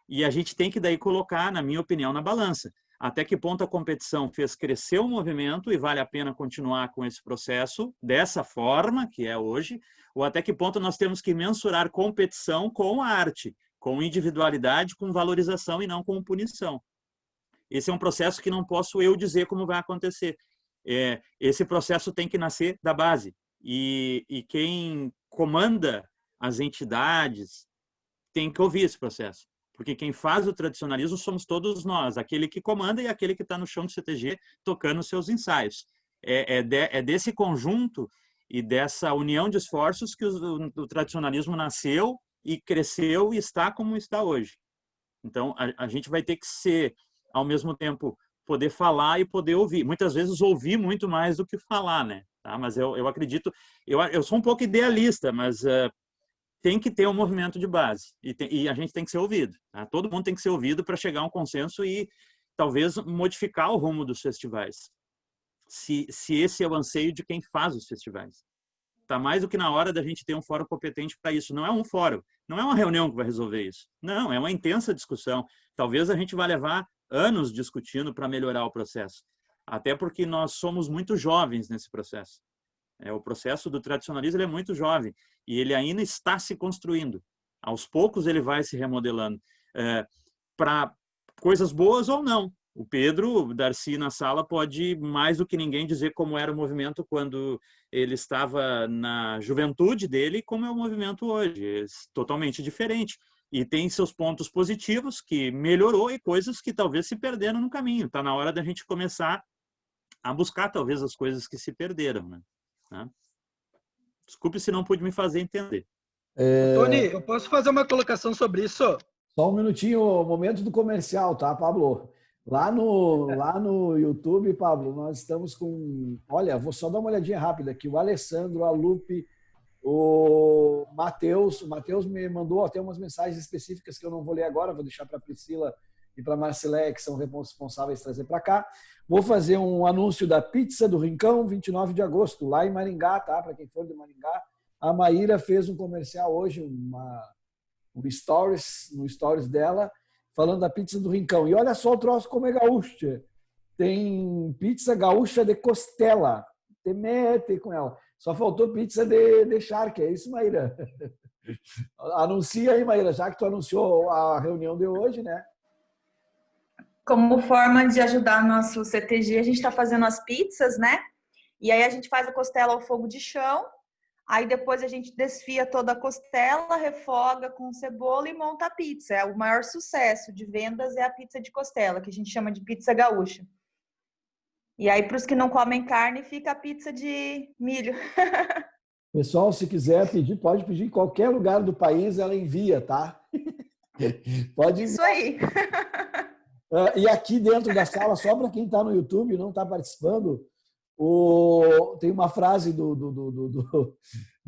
E a gente tem que daí colocar, na minha opinião, na balança. Até que ponto a competição fez crescer o movimento e vale a pena continuar com esse processo dessa forma que é hoje, ou até que ponto nós temos que mensurar competição com a arte, com individualidade, com valorização e não com punição. Esse é um processo que não posso eu dizer como vai acontecer. Esse processo tem que nascer da base. E quem comanda as entidades tem que ouvir esse processo. Porque quem faz o tradicionalismo somos todos nós, aquele que comanda e aquele que está no chão do CTG tocando seus ensaios. É desse conjunto e dessa união de esforços que o tradicionalismo nasceu e cresceu e está como está hoje. Então, a gente vai ter que ser, ao mesmo tempo, poder falar e poder ouvir. Muitas vezes ouvir muito mais do que falar, né? Tá? Mas eu acredito... Eu sou um pouco idealista, mas... tem que ter um movimento de base e a gente tem que ser ouvido. Tá? Todo mundo tem que ser ouvido para chegar a um consenso e talvez modificar o rumo dos festivais. Se esse é o anseio de quem faz os festivais. Está mais do que na hora da gente ter um fórum competente para isso. Não é um fórum, não é uma reunião que vai resolver isso. Não, é uma intensa discussão. Talvez a gente vá levar anos discutindo para melhorar o processo. Até porque nós somos muito jovens nesse processo. O processo do tradicionalismo ele é muito jovem e ele ainda está se construindo. Aos poucos ele vai se remodelando para coisas boas ou não. O Pedro, o Darcy na sala pode mais do que ninguém dizer como era o movimento quando ele estava na juventude dele e como é o movimento hoje. É totalmente diferente. E tem seus pontos positivos que melhorou e coisas que talvez se perderam no caminho. Está na hora da gente começar a buscar talvez as coisas que se perderam, né? Desculpe se não pude me fazer entender. Tony, eu posso fazer uma colocação sobre isso? Só um minutinho, momento do comercial, tá, Pablo? Lá no YouTube, Pablo, nós estamos com... Olha, vou só dar uma olhadinha rápida aqui. O Alessandro, a Lupe, o Matheus. O Matheus me mandou até umas mensagens específicas que eu não vou ler agora, vou deixar para a Priscila e para a Marceleia, que são responsáveis de trazer para cá. Vou fazer um anúncio da Pizza do Rincão, 29 de agosto, lá em Maringá, tá? Para quem for de Maringá. A Maíra fez um comercial hoje, no stories dela, falando da Pizza do Rincão. E olha só o troço como é gaúcho. Tem pizza gaúcha de costela. Te mete com ela. Só faltou pizza de charque. É isso, Maíra? Anuncia aí, Maíra, já que tu anunciou a reunião de hoje, né? Como forma de ajudar nosso CTG, a gente está fazendo as pizzas, né? E aí a gente faz a costela ao fogo de chão, aí depois a gente desfia toda a costela, refoga com cebola e monta a pizza. É o maior sucesso de vendas é a pizza de costela, que a gente chama de pizza gaúcha. E aí, para os que não comem carne, fica a pizza de milho. Pessoal, se quiser pedir, pode pedir em qualquer lugar do país, ela envia, tá? Pode enviar. Isso aí. E aqui dentro da sala, só para quem está no YouTube e não está participando, tem uma frase do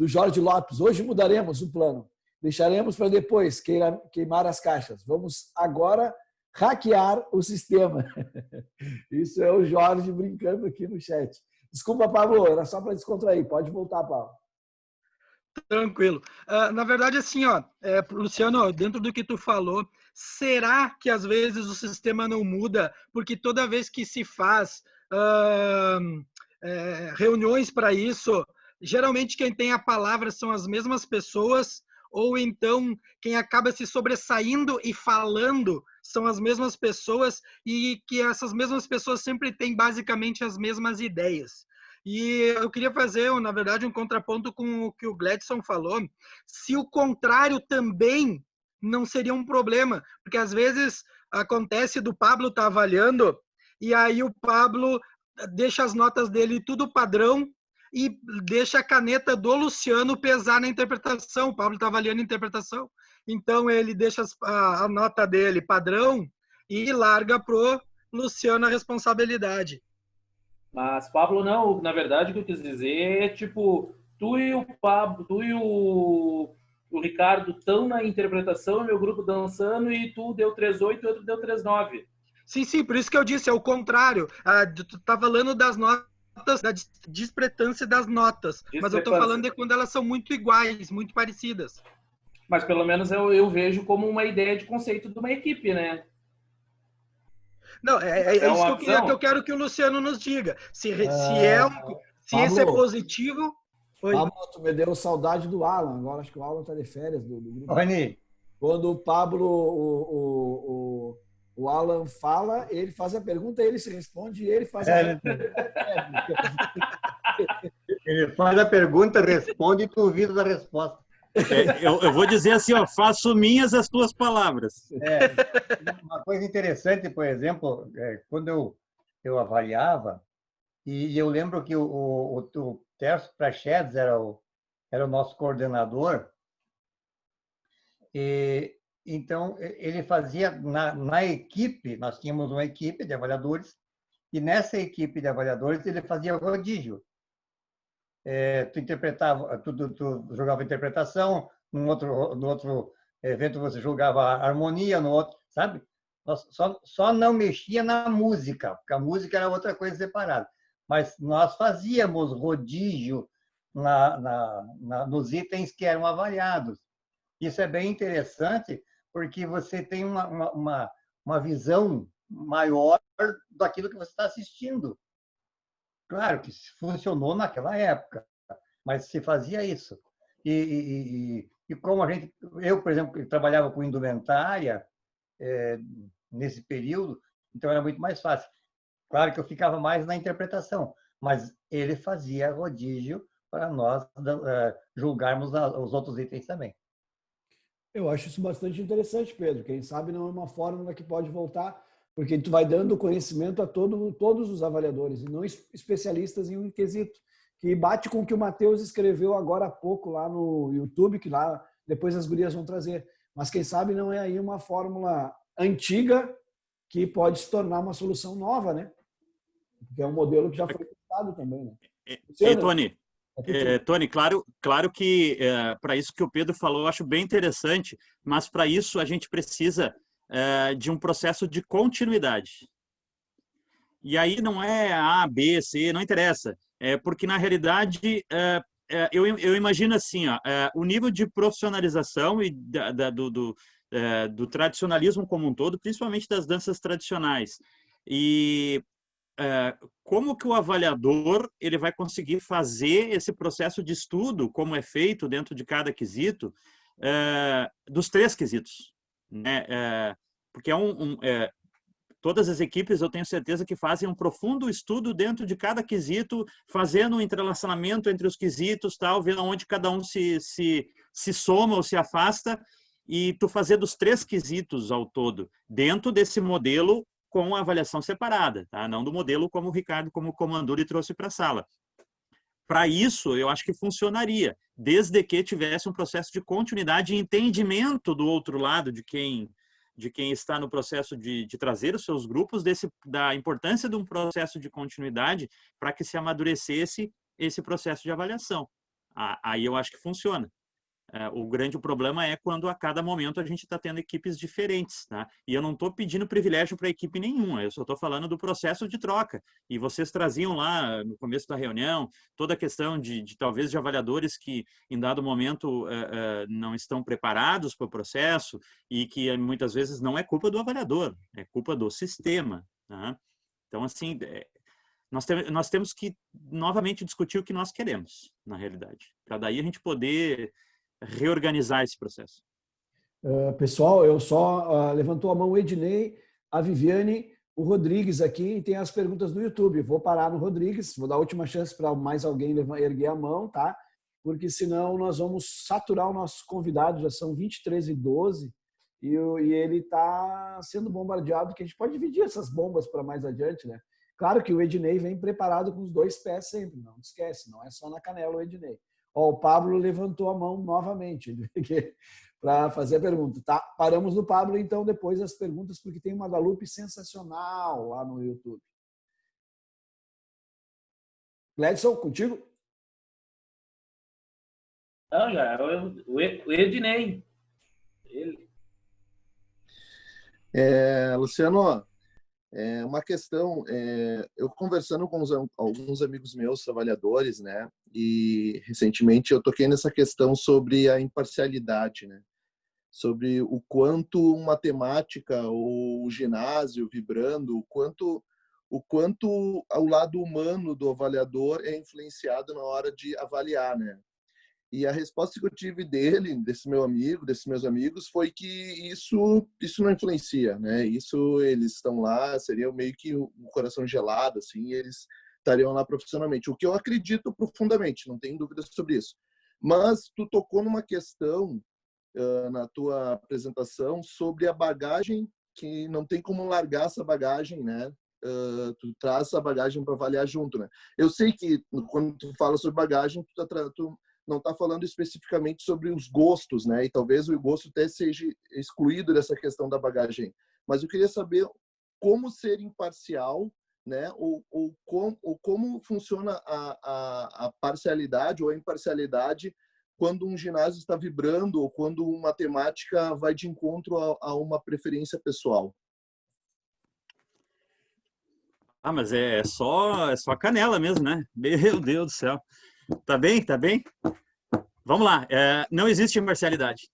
Jorge Lopes. Hoje mudaremos o plano. Deixaremos para depois queimar as caixas. Vamos agora hackear o sistema. Isso é o Jorge brincando aqui no chat. Desculpa, Pablo, era só para descontrair. Pode voltar, Pablo. Tranquilo. Na verdade, assim, Luciano, dentro do que tu falou, será que às vezes o sistema não muda? Porque toda vez que se faz reuniões para isso, geralmente quem tem a palavra são as mesmas pessoas, ou então quem acaba se sobressaindo e falando são as mesmas pessoas, e que essas mesmas pessoas sempre têm basicamente as mesmas ideias. E eu queria fazer, na verdade, um contraponto com o que o Gladson falou. Se o contrário também não seria um problema, porque às vezes acontece do Pablo estar avaliando e aí o Pablo deixa as notas dele tudo padrão e deixa a caneta do Luciano pesar na interpretação. O Pablo está avaliando a interpretação, então ele deixa a nota dele padrão e larga pro Luciano a responsabilidade. Mas, Pablo, não, na verdade, o que eu quis dizer é, tipo, tu e o Pablo, tu e o Ricardo estão na interpretação, meu grupo dançando, e tu deu 3,8 e o outro deu 3,9. Sim, por isso que eu disse, é o contrário. Tu tá falando das notas, da discrepância das notas, mas eu tô falando de quando elas são muito iguais, muito parecidas. Mas pelo menos eu vejo como uma ideia de conceito de uma equipe, né? Não, é isso que eu quero que o Luciano nos diga. Se esse é positivo... Oi. Pablo, tu me deu saudade do Alan. Agora acho que o Alan está de férias do grupo. Rony. Quando o Pablo, o Alan fala, ele faz a pergunta, ele se responde e ele faz a Ele faz a pergunta, responde e tu ouvida a resposta. Eu vou dizer assim, ó, faço minhas as tuas palavras. Uma coisa interessante, por exemplo, quando eu avaliava, e eu lembro que o Tércio Prachedes era o nosso coordenador, e então ele fazia na equipe, nós tínhamos uma equipe de avaliadores, e nessa equipe de avaliadores ele fazia rodízio. Tu interpretava, tu jogava interpretação, no outro evento você jogava harmonia, no outro, sabe? Nós só não mexia na música, porque a música era outra coisa separada. Mas nós fazíamos rodízio nos itens que eram avaliados. Isso é bem interessante, porque você tem uma visão maior daquilo que você está assistindo. Claro que funcionou naquela época, mas se fazia isso. E como eu, por exemplo, trabalhava com indumentária nesse período, então era muito mais fácil. Claro que eu ficava mais na interpretação, mas ele fazia rodízio para nós julgarmos os outros itens também. Eu acho isso bastante interessante, Pedro. Quem sabe não é uma fórmula que pode voltar, porque tu vai dando conhecimento a todos os avaliadores, e não especialistas em um quesito, que bate com o que o Matheus escreveu agora há pouco lá no YouTube, que lá depois as gurias vão trazer. Mas quem sabe não é aí uma fórmula antiga que pode se tornar uma solução nova, né? Porque é um modelo que já foi testado também, né? E Tony, claro que para isso que o Pedro falou, eu acho bem interessante, mas para isso a gente precisa de um processo de continuidade. E aí não é A, B, C, não interessa. Porque, na realidade, eu imagino assim, ó, o nível de profissionalização e do tradicionalismo como um todo, principalmente das danças tradicionais. E como que o avaliador ele vai conseguir fazer esse processo de estudo, como é feito dentro de cada quesito, dos 3 quesitos, né? Porque todas as equipes, eu tenho certeza que fazem um profundo estudo dentro de cada quesito, fazendo um entrelaçamento entre os quesitos, tal, vendo onde cada um se soma ou se afasta, e tu fazer dos 3 quesitos ao todo, dentro desse modelo com a avaliação separada, tá? Não do modelo como o Ricardo, como comandou e trouxe para a sala. Para isso, eu acho que funcionaria, desde que tivesse um processo de continuidade e entendimento do outro lado, de quem está no processo de trazer os seus grupos, da importância de um processo de continuidade para que se amadurecesse esse processo de avaliação. Aí eu acho que funciona. O grande problema é quando a cada momento a gente está tendo equipes diferentes, tá? E eu não estou pedindo privilégio para equipe nenhuma, eu só estou falando do processo de troca. E vocês traziam lá no começo da reunião toda a questão de talvez de avaliadores que em dado momento não estão preparados para o processo e que muitas vezes não é culpa do avaliador, é culpa do sistema, tá? Então, assim, nós temos que novamente discutir o que nós queremos, na realidade, para daí a gente poder reorganizar esse processo. Pessoal, eu só levantou a mão o Ednei, a Viviane, o Rodrigues aqui, e tem as perguntas do YouTube. Vou parar no Rodrigues, vou dar a última chance para mais alguém erguer a mão, tá? Porque senão nós vamos saturar o nosso convidado, já são 23h12, e ele está sendo bombardeado, que a gente pode dividir essas bombas para mais adiante, né? Claro que o Ednei vem preparado com os 2 pés sempre, não esquece, não é só na canela o Ednei. O Pablo levantou a mão novamente para fazer a pergunta. Tá, paramos no Pablo, então, depois as perguntas, porque tem uma Guadalupe sensacional lá no YouTube. Gledson, contigo? Não, já, o Ednei. Ele. Luciano, uma questão, eu conversando com alguns amigos meus trabalhadores, né, e recentemente eu toquei nessa questão sobre a imparcialidade, né, sobre o quanto uma temática ou o ginásio vibrando, o quanto o lado humano do avaliador é influenciado na hora de avaliar, né. E a resposta que eu tive dele, desse meu amigo, desses meus amigos, foi que isso não influencia, né? Isso eles estão lá, seria meio que um coração gelado, assim, e eles estariam lá profissionalmente. O que eu acredito profundamente, não tenho dúvidas sobre isso. Mas tu tocou numa questão na tua apresentação sobre a bagagem, que não tem como largar essa bagagem, né? Tu traz essa bagagem para avaliar junto, né? Eu sei que quando tu fala sobre bagagem, tu não está falando especificamente sobre os gostos, né? E talvez o gosto até seja excluído dessa questão da bagagem. Mas eu queria saber como ser imparcial, né? Ou como funciona a parcialidade ou a imparcialidade quando um ginásio está vibrando ou quando uma temática vai de encontro a uma preferência pessoal. Ah, mas é só canela mesmo, né? Meu Deus do céu. Tá bem? Tá bem? Vamos lá. Não existe imparcialidade.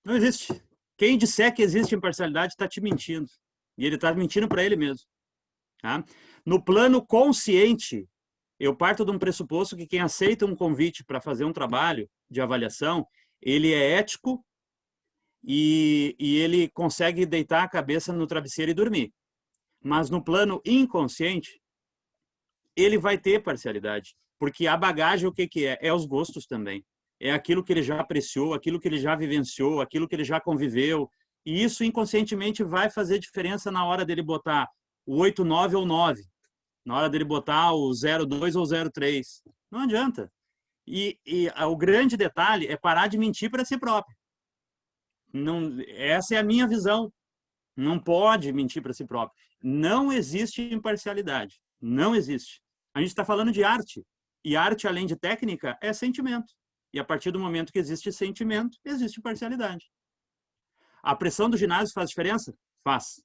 Não existe. Quem disser que existe imparcialidade está te mentindo. E ele está mentindo para ele mesmo. Tá? No plano consciente, eu parto de um pressuposto que quem aceita um convite para fazer um trabalho de avaliação, ele é ético e ele consegue deitar a cabeça no travesseiro e dormir. Mas no plano inconsciente, ele vai ter parcialidade. Porque a bagagem, o que é? É os gostos também. É aquilo que ele já apreciou, aquilo que ele já vivenciou, aquilo que ele já conviveu. E isso inconscientemente vai fazer diferença na hora dele botar o 8, 9 ou 9. Na hora dele botar o 02 ou 03. Não adianta. E o grande detalhe é parar de mentir para si próprio. Não, essa é a minha visão. Não pode mentir para si próprio. Não existe imparcialidade. Não existe. A gente está falando de arte. E arte, além de técnica, é sentimento. E a partir do momento que existe sentimento, existe parcialidade. A pressão do ginásio faz diferença? Faz.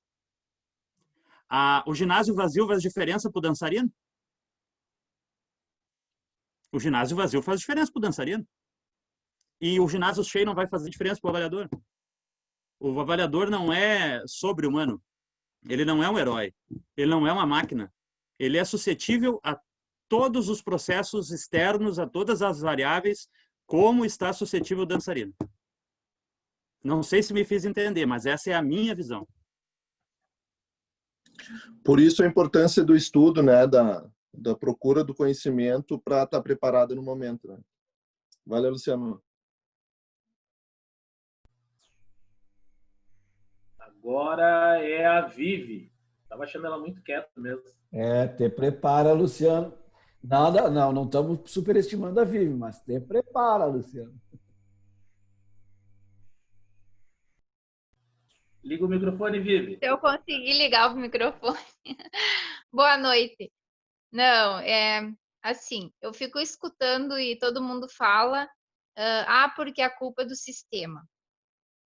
O ginásio vazio faz diferença para o dançarino? O ginásio vazio faz diferença para o dançarino. E o ginásio cheio não vai fazer diferença para o avaliador. O avaliador não é sobre-humano. Ele não é um herói. Ele não é uma máquina. Ele é suscetível a todos os processos externos, a todas as variáveis, como está suscetível o dançarino. Não sei se me fiz entender, mas essa é a minha visão. Por isso a importância do estudo, né, da procura do conhecimento para estar preparado no momento, né? Valeu, Luciano. Agora é a Vivi. Estava achando ela muito quieta mesmo. Te prepara, Luciano. Não estamos superestimando a Vivi, mas te prepara, Luciano. Liga o microfone, Vivi. Eu consegui ligar o microfone. Boa noite. Não, assim, eu fico escutando e todo mundo fala, porque a culpa é do sistema.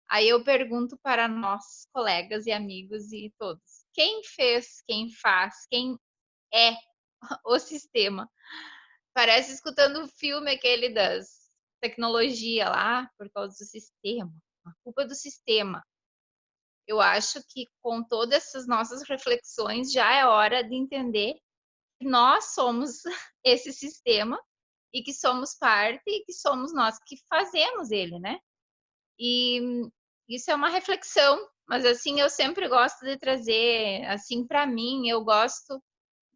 Aí eu pergunto para nós, colegas e amigos e todos, quem fez, quem faz, quem é o sistema? Parece escutando o filme aquele das tecnologia lá, por causa do sistema. A culpa é do sistema. Eu acho que com todas essas nossas reflexões já é hora de entender que nós somos esse sistema e que somos parte e que somos nós que fazemos ele, né? E isso é uma reflexão, mas assim, eu sempre gosto de trazer, assim, para mim, eu gosto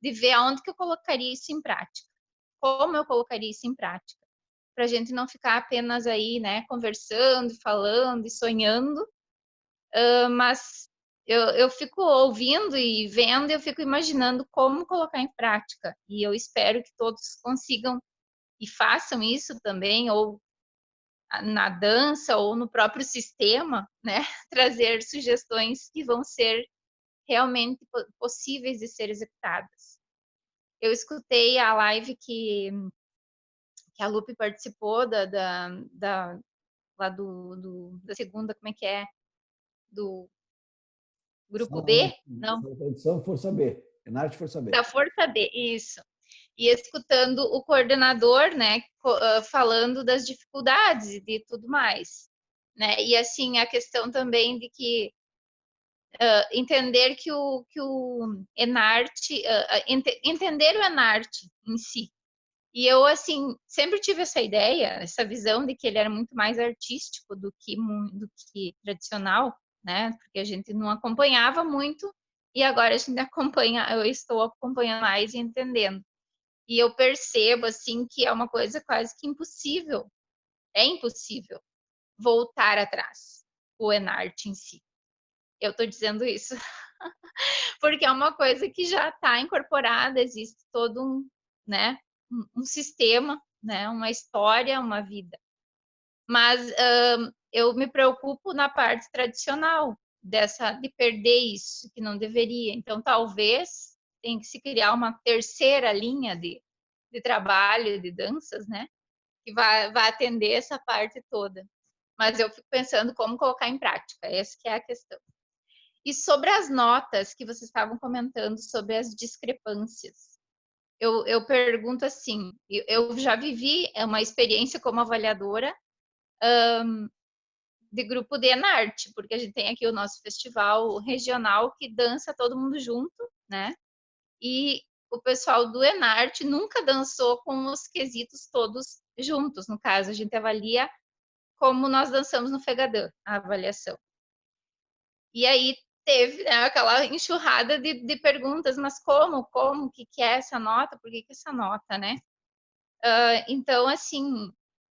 de ver aonde que eu colocaria isso em prática. Como eu colocaria isso em prática? Para a gente não ficar apenas aí, né, conversando, falando e sonhando, mas eu fico ouvindo e vendo, eu fico imaginando como colocar em prática. E eu espero que todos consigam e façam isso também, ou na dança, ou no próprio sistema, né? Trazer sugestões que vão ser realmente possíveis de ser executadas. Eu escutei a live que que a Lupe participou lá da segunda, como é que é? Do grupo B? Não. Edição Força B. Enarte Força B. Da Força B, isso. E escutando o coordenador, né, falando das dificuldades e de tudo mais, né? E assim, a questão também de que entender que o Enarte, entender o Enarte em si. E eu, assim, sempre tive essa ideia, essa visão de que ele era muito mais artístico do que tradicional, né? Porque a gente não acompanhava muito e agora a gente acompanha, eu estou acompanhando mais e entendendo. E eu percebo, assim, que é uma coisa quase que impossível, é impossível voltar atrás, o Enarte em si. Eu estou dizendo isso porque é uma coisa que já está incorporada, existe todo né, um sistema, né, uma história, uma vida. Mas eu me preocupo na parte tradicional de perder isso, que não deveria. Então, talvez tenha que se criar uma terceira linha de trabalho, de danças, né, que vai atender essa parte toda. Mas eu fico pensando como colocar em prática, essa que é a questão. E sobre as notas que vocês estavam comentando, sobre as discrepâncias, eu pergunto assim, eu já vivi uma experiência como avaliadora de grupo de Enarte, porque a gente tem aqui o nosso festival regional que dança todo mundo junto, né? E o pessoal do Enarte nunca dançou com os quesitos todos juntos. No caso, a gente avalia como nós dançamos no Fegadã, a avaliação. E aí teve, né, aquela enxurrada de perguntas, mas como, que é essa nota, por que essa nota, né? Então, assim,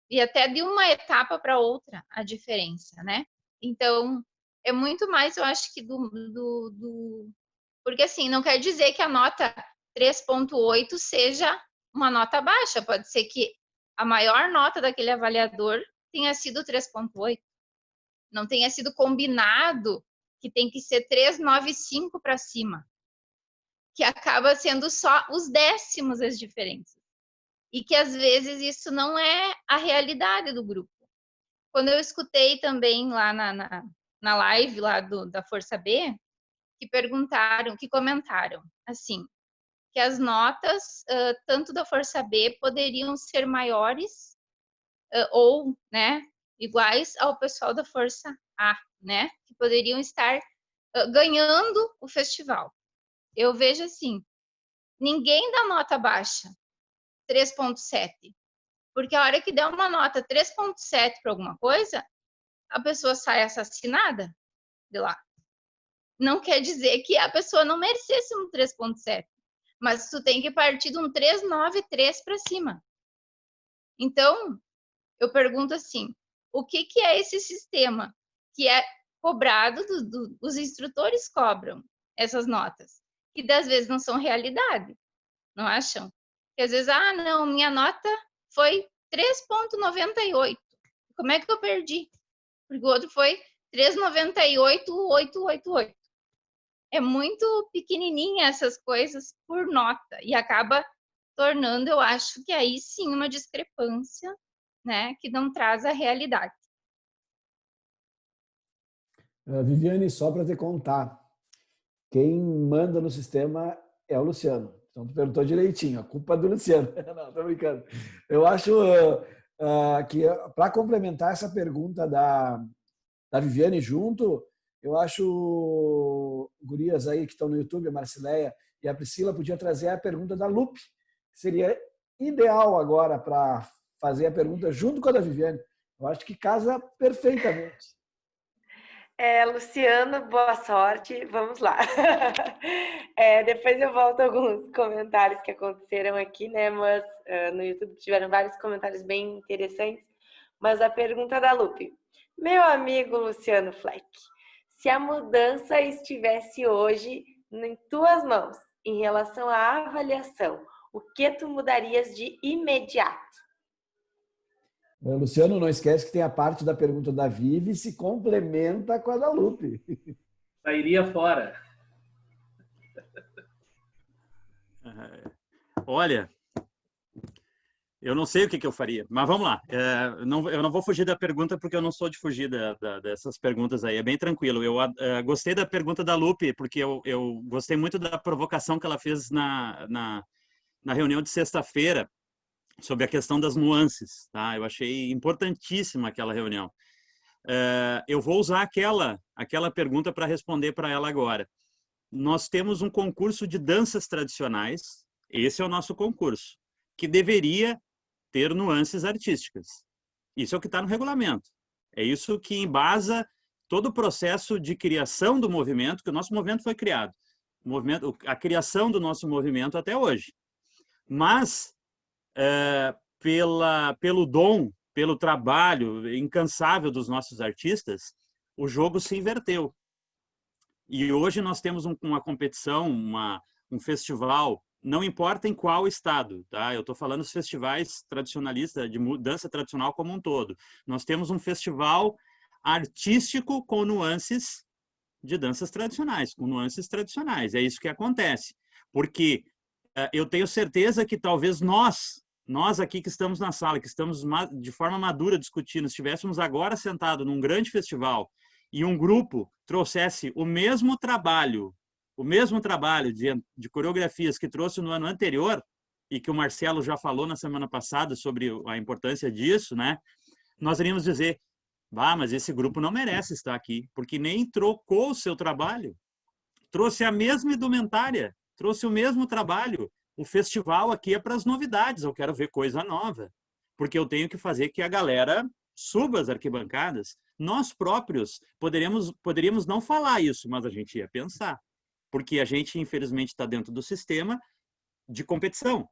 e até de uma etapa para outra a diferença, né? Então, é muito mais, eu acho que porque assim, não quer dizer que a nota 3.8 seja uma nota baixa, pode ser que a maior nota daquele avaliador tenha sido 3.8, não tenha sido combinado que tem que ser 395 para cima, que acaba sendo só os décimos as diferenças. E que às vezes isso não é a realidade do grupo. Quando eu escutei também lá na live lá da Força B, que comentaram assim, que as notas tanto da Força B poderiam ser maiores ou, né, iguais ao pessoal da Força A, né, que poderiam estar ganhando o festival. Eu vejo assim, ninguém dá nota baixa, 3.7, porque a hora que der uma nota 3.7 para alguma coisa, a pessoa sai assassinada de lá. Não quer dizer que a pessoa não merecesse um 3.7, mas tu tem que partir de um 393 para cima. Então, eu pergunto assim, o que é esse sistema que é cobrado, os instrutores cobram essas notas, que das vezes não são realidade, não acham? Porque às vezes, não, minha nota foi 3.98. Como é que eu perdi? Porque o outro foi 398,888. É muito pequenininha essas coisas por nota e acaba tornando, eu acho que aí sim uma discrepância, né, que não traz a realidade. Viviane, só para te contar, quem manda no sistema é o Luciano. Então, tu perguntou direitinho, a culpa é do Luciano. Não, tô brincando. Eu acho que, para complementar essa pergunta da Viviane junto, eu acho, gurias aí que estão no YouTube, a Marcileia e a Priscila, podia trazer a pergunta da Lupe, que seria ideal agora para fazer a pergunta junto com a da Viviane. Eu acho que casa perfeitamente. Luciano, boa sorte. Vamos lá. Depois eu volto a alguns comentários que aconteceram aqui, né? Mas no YouTube tiveram vários comentários bem interessantes. Mas a pergunta da Lupe. Meu amigo Luciano Fleck, se a mudança estivesse hoje em tuas mãos em relação à avaliação, o que tu mudarias de imediato? Luciano, não esquece que tem a parte da pergunta da Vivi se complementa com a da Lupe. Sairia fora. Olha, Eu não sei o que eu faria, mas vamos lá. Eu não vou fugir da pergunta porque eu não sou de fugir dessas perguntas aí. É bem tranquilo. Eu gostei da pergunta da Lupe porque eu gostei muito da provocação que ela fez na reunião de sexta-feira sobre a questão das nuances. Tá? Eu achei importantíssima aquela reunião. Eu vou usar aquela pergunta para responder para ela agora. Nós temos um concurso de danças tradicionais. Esse é o nosso concurso, que deveria ter nuances artísticas. Isso é o que está no regulamento. É isso que embasa todo o processo de criação do movimento, que o nosso movimento foi criado. A criação do nosso movimento até hoje. Mas, pelo dom, pelo trabalho incansável dos nossos artistas, o jogo se inverteu. E hoje nós temos uma competição, um festival, não importa em qual estado, tá? Eu estou falando dos festivais tradicionalistas, de dança tradicional como um todo. Nós temos um festival artístico com nuances de danças tradicionais, com nuances tradicionais. É isso que acontece. Porque eu tenho certeza que talvez nós aqui que estamos na sala, que estamos de forma madura discutindo, se estivéssemos agora sentados num grande festival e um grupo trouxesse o mesmo trabalho de coreografias que trouxe no ano anterior, e que o Marcelo já falou na semana passada sobre a importância disso, né? Nós iríamos dizer, mas esse grupo não merece estar aqui, porque nem trocou o seu trabalho, trouxe a mesma indumentária, trouxe o mesmo trabalho. O festival aqui é para as novidades, eu quero ver coisa nova, porque eu tenho que fazer que a galera suba as arquibancadas. Nós próprios poderíamos não falar isso, mas a gente ia pensar, porque a gente, infelizmente, está dentro do sistema de competição.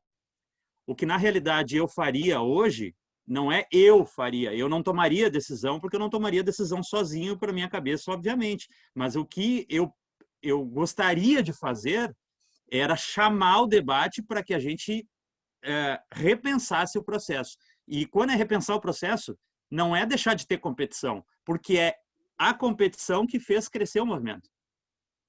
O que, na realidade, eu faria hoje, não é eu faria, eu não tomaria decisão, porque eu não tomaria decisão sozinho para minha cabeça, obviamente, mas o que eu gostaria de fazer era chamar o debate para que a gente repensasse o processo. E quando é repensar o processo, não é deixar de ter competição, porque é a competição que fez crescer o movimento.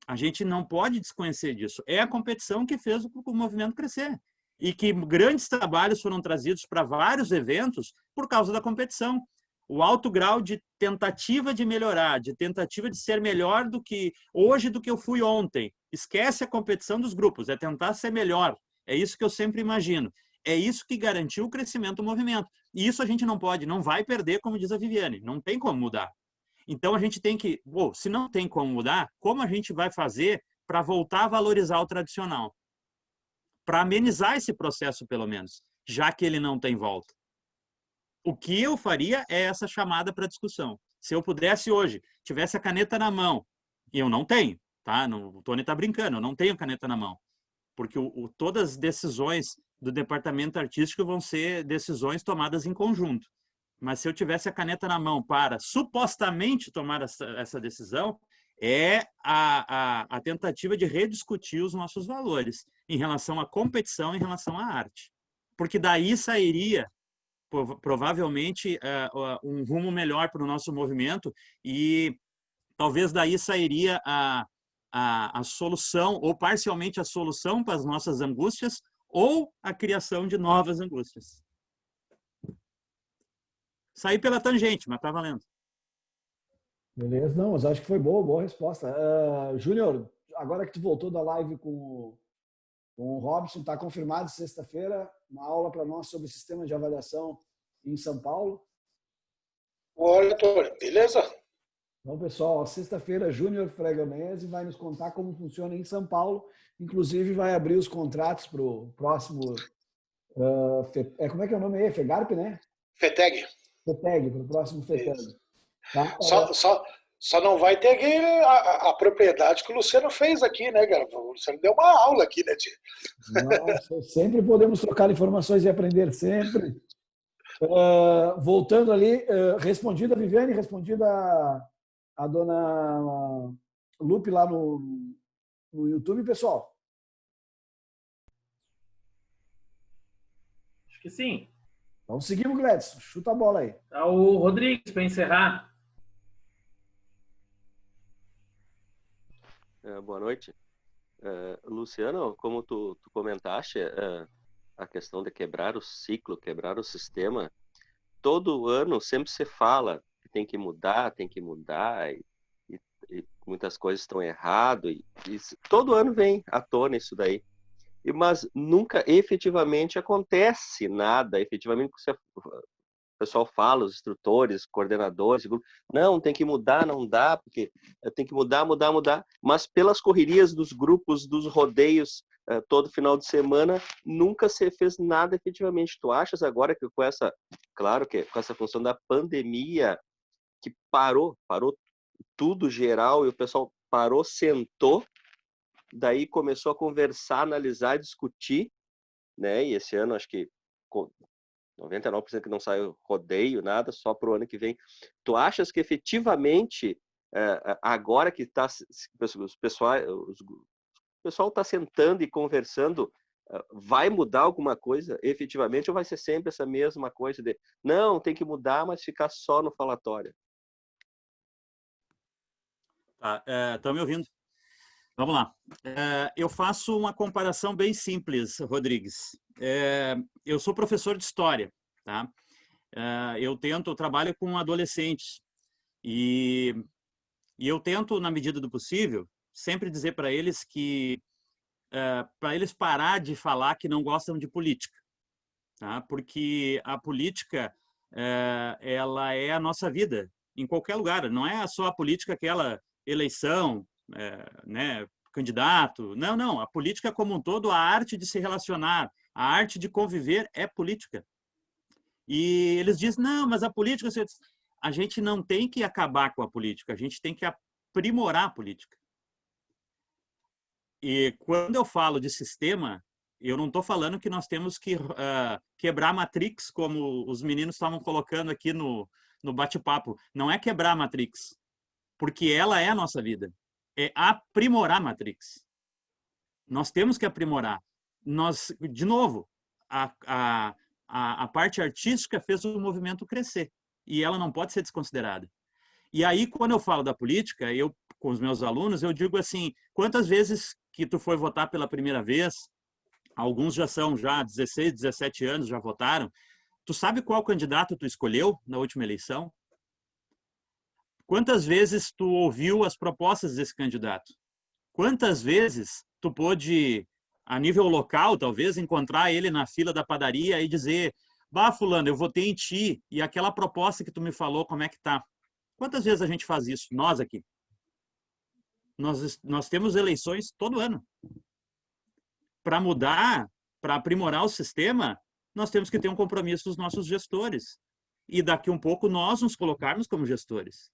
A gente não pode desconhecer disso. É a competição que fez o movimento crescer. E que grandes trabalhos foram trazidos para vários eventos por causa da competição. O alto grau de tentativa de melhorar, de tentativa de ser melhor do que hoje, do que eu fui ontem. Esquece a competição dos grupos, é tentar ser melhor. É isso que eu sempre imagino. É isso que garantiu o crescimento do movimento. E isso a gente não pode, não vai perder, como diz a Viviane. Não tem como mudar. Então, a gente tem que, se não tem como mudar, como a gente vai fazer para voltar a valorizar o tradicional? Para amenizar esse processo, pelo menos, já que ele não tem volta. O que eu faria é essa chamada para discussão. Se eu pudesse hoje, tivesse a caneta na mão, e eu não tenho, tá? O Tony está brincando, eu não tenho caneta na mão, porque todas as decisões do departamento artístico vão ser decisões tomadas em conjunto. Mas se eu tivesse a caneta na mão para supostamente tomar essa decisão, é a tentativa de rediscutir os nossos valores em relação à competição, em relação à arte. Porque daí sairia, provavelmente, um rumo melhor para o nosso movimento e talvez daí sairia a solução, ou parcialmente a solução para as nossas angústias, ou a criação de novas angústias. Saí pela tangente, mas tá valendo. Beleza, não, mas acho que foi boa resposta. Júnior, agora que tu voltou da live com o Robson, está confirmado sexta-feira uma aula para nós sobre sistema de avaliação em São Paulo. Olha, Tony, beleza? Então, pessoal, sexta-feira, Júnior Fregonese vai nos contar como funciona em São Paulo. Inclusive, vai abrir os contratos para o próximo... como é que é o nome aí? FEGARP, né? FETEG. FETEG, para o próximo FETEG. Tá? Só não vai ter a propriedade que o Luciano fez aqui, né, cara? O Luciano deu uma aula aqui, né, tio? Nossa, sempre podemos trocar informações e aprender sempre. Voltando ali, respondida a Viviane, respondida a dona Lupe lá no YouTube, pessoal? Acho que sim. Então seguimos, Gladys. Chuta a bola aí. Tá o Rodrigues, para encerrar. Boa noite. Luciano, como tu comentaste, a questão de quebrar o ciclo, quebrar o sistema, todo ano sempre se fala que tem que mudar, e muitas coisas estão erradas, e todo ano vem à tona isso daí. Mas nunca efetivamente acontece nada, efetivamente o pessoal fala, os instrutores, coordenadores, não, tem que mudar, não dá, porque tem que mudar, mas pelas correrias dos grupos, dos rodeios, todo final de semana, nunca se fez nada efetivamente. Tu achas agora que claro que com essa função da pandemia, que parou tudo geral, e o pessoal parou, sentou, daí começou a conversar, analisar, discutir, né? E esse ano acho que 99% que não saiu rodeio, nada, só para o ano que vem. Tu achas que efetivamente, agora que o pessoal está sentando e conversando, vai mudar alguma coisa efetivamente, ou vai ser sempre essa mesma coisa de não, tem que mudar, mas ficar só no falatório? Tá, estão me ouvindo? Vamos lá. Eu faço uma comparação bem simples, Rodrigues. Eu sou professor de história, tá? Eu trabalho com adolescentes e eu tento, na medida do possível, sempre dizer para eles que para eles parar de falar que não gostam de política, tá? Porque a política ela é a nossa vida em qualquer lugar. Não é só a política, aquela eleição, né, candidato. Não. A política como um todo, a arte de se relacionar, a arte de conviver é política. E eles dizem, não, mas a política... A gente não tem que acabar com a política, a gente tem que aprimorar a política. E quando eu falo de sistema, eu não estou falando que nós temos que quebrar a Matrix, como os meninos estavam colocando aqui no bate-papo. Não é quebrar a Matrix, porque ela é a nossa vida. É aprimorar a Matrix. Nós temos que aprimorar. De novo, a parte artística fez o movimento crescer e ela não pode ser desconsiderada. E aí, quando eu falo da política, com os meus alunos, eu digo assim, quantas vezes que tu foi votar pela primeira vez, alguns já são 16, 17 anos, já votaram, tu sabe qual candidato tu escolheu na última eleição? Quantas vezes tu ouviu as propostas desse candidato? Quantas vezes tu pôde, a nível local, talvez, encontrar ele na fila da padaria e dizer, bah, fulano, eu votei em ti, e aquela proposta que tu me falou, como é que tá? Quantas vezes a gente faz isso? Nós aqui. Nós temos eleições todo ano. Para mudar, para aprimorar o sistema, nós temos que ter um compromisso dos nossos gestores. E daqui um pouco nós nos colocarmos como gestores.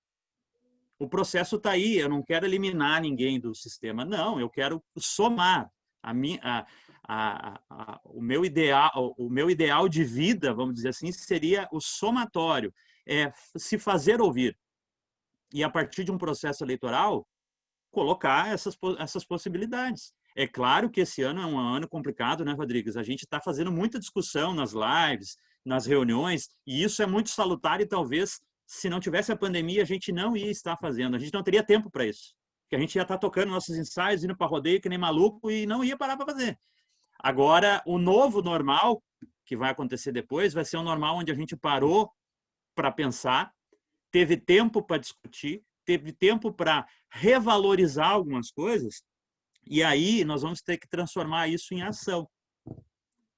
O processo está aí, eu não quero eliminar ninguém do sistema, não, eu quero somar o meu ideal de vida, vamos dizer assim, seria o somatório, se fazer ouvir. E a partir de um processo eleitoral, colocar essas possibilidades. É claro que esse ano é um ano complicado, né, Rodrigues? A gente está fazendo muita discussão nas lives, nas reuniões, e isso é muito salutar e talvez, se não tivesse a pandemia, a gente não ia estar fazendo. A gente não teria tempo para isso. Porque a gente ia estar tocando nossos ensaios, indo para rodeio que nem maluco e não ia parar para fazer. Agora, o novo normal, que vai acontecer depois, vai ser um normal onde a gente parou para pensar, teve tempo para discutir, teve tempo para revalorizar algumas coisas, e aí nós vamos ter que transformar isso em ação.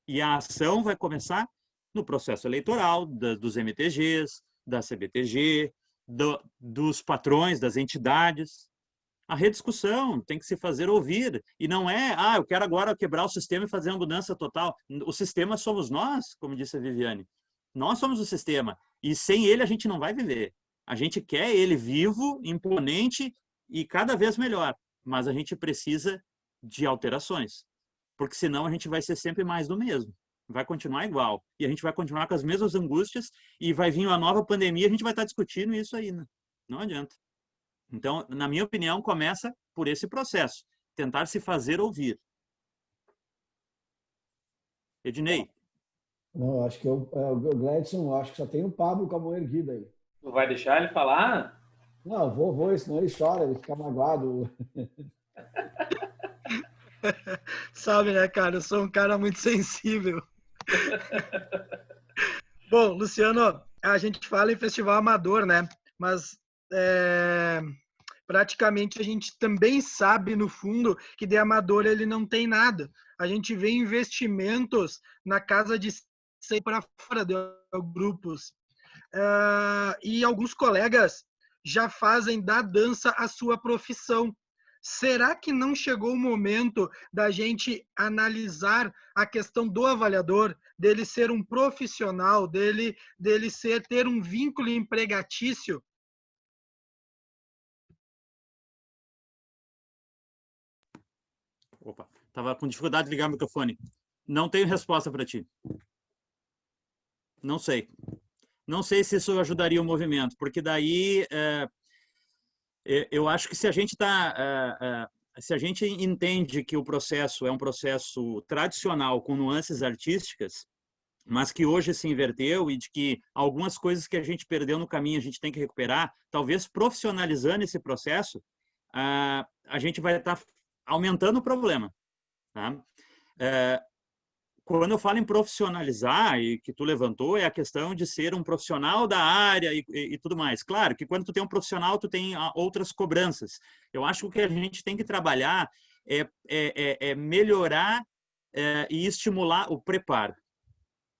E a ação vai começar no processo eleitoral, dos MTGs, da CBTG, dos patrões, das entidades. A rediscussão tem que se fazer ouvir. E não é, eu quero agora quebrar o sistema e fazer uma mudança total. O sistema somos nós, como disse a Viviane. Nós somos o sistema. E sem ele a gente não vai viver. A gente quer ele vivo, imponente e cada vez melhor. Mas a gente precisa de alterações. Porque senão a gente vai ser sempre mais do mesmo. Vai continuar igual. E a gente vai continuar com as mesmas angústias e vai vir uma nova pandemia e a gente vai estar discutindo isso aí, né? Não adianta. Então, na minha opinião, começa por esse processo. Tentar se fazer ouvir. Ednei. Não, acho que o Gladson, acho que só tem o Pablo com a mão erguida aí. Tu vai deixar ele falar? Não, vou, senão ele chora, ele fica magoado. Sabe, né, cara? Eu sou um cara muito sensível. Bom, Luciano, a gente fala em festival amador, né? Mas praticamente a gente também sabe, no fundo, que de amador ele não tem nada. A gente vê investimentos na casa de 100 para fora de grupos. E alguns colegas já fazem da dança a sua profissão. Será que não chegou o momento da gente analisar a questão do avaliador, dele ser um profissional, dele ter um vínculo empregatício? Opa, estava com dificuldade de ligar o microfone. Não tenho resposta para ti. Não sei. Não sei se isso ajudaria o movimento, porque daí eu acho que se a gente se a gente entende que o processo é um processo tradicional com nuances artísticas, mas que hoje se inverteu e de que algumas coisas que a gente perdeu no caminho a gente tem que recuperar, talvez profissionalizando esse processo, a gente vai estar aumentando o problema. Tá? Quando eu falo em profissionalizar, e que tu levantou, é a questão de ser um profissional da área e tudo mais. Claro que quando tu tem um profissional, tu tem outras cobranças. Eu acho que o que a gente tem que trabalhar é melhorar e estimular o preparo.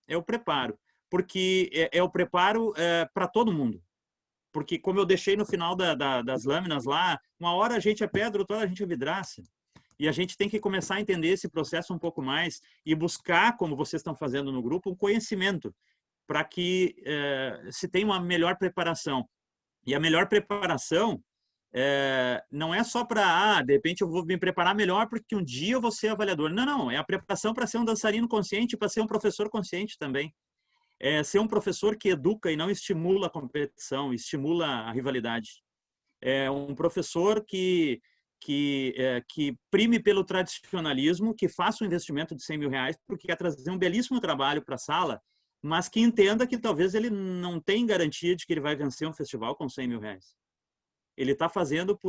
É o preparo, porque é o preparo para todo mundo. Porque, como eu deixei no final das lâminas lá, uma hora a gente é pedra, outra hora a gente é vidraça. E a gente tem que começar a entender esse processo um pouco mais e buscar, como vocês estão fazendo no grupo, um conhecimento para que se tenha uma melhor preparação. E a melhor preparação não é só para, de repente eu vou me preparar melhor porque um dia eu vou ser avaliador. Não, não. É a preparação para ser um dançarino consciente, para ser um professor consciente também. É ser um professor que educa e não estimula a competição, estimula a rivalidade. É um professor que prime pelo tradicionalismo, que faça um investimento de 100 mil reais, porque quer trazer um belíssimo trabalho para a sala, mas que entenda que talvez ele não tem garantia de que ele vai vencer um festival com 100 mil reais. Ele está fazendo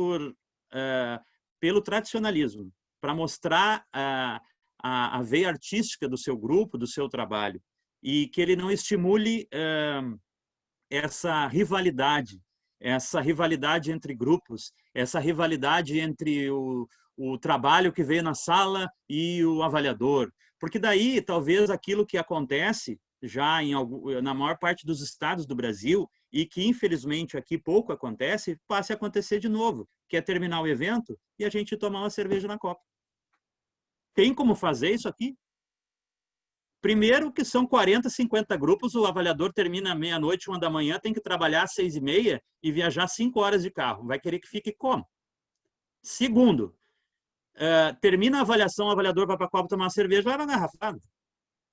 pelo tradicionalismo, para mostrar a veia artística do seu grupo, do seu trabalho, e que ele não estimule essa rivalidade entre grupos, essa rivalidade entre o trabalho que veio na sala e o avaliador. Porque daí, talvez, aquilo que acontece já na maior parte dos estados do Brasil, e que, infelizmente, aqui pouco acontece, passe a acontecer de novo, que é terminar o evento e a gente tomar uma cerveja na copa. Tem como fazer isso aqui? Primeiro que são 40, 50 grupos, o avaliador termina meia-noite, 1 da manhã, tem que trabalhar às 6h30 e viajar 5 horas de carro. Vai querer que fique como? Segundo, termina a avaliação, o avaliador vai para a copa tomar uma cerveja, vai na garrafada.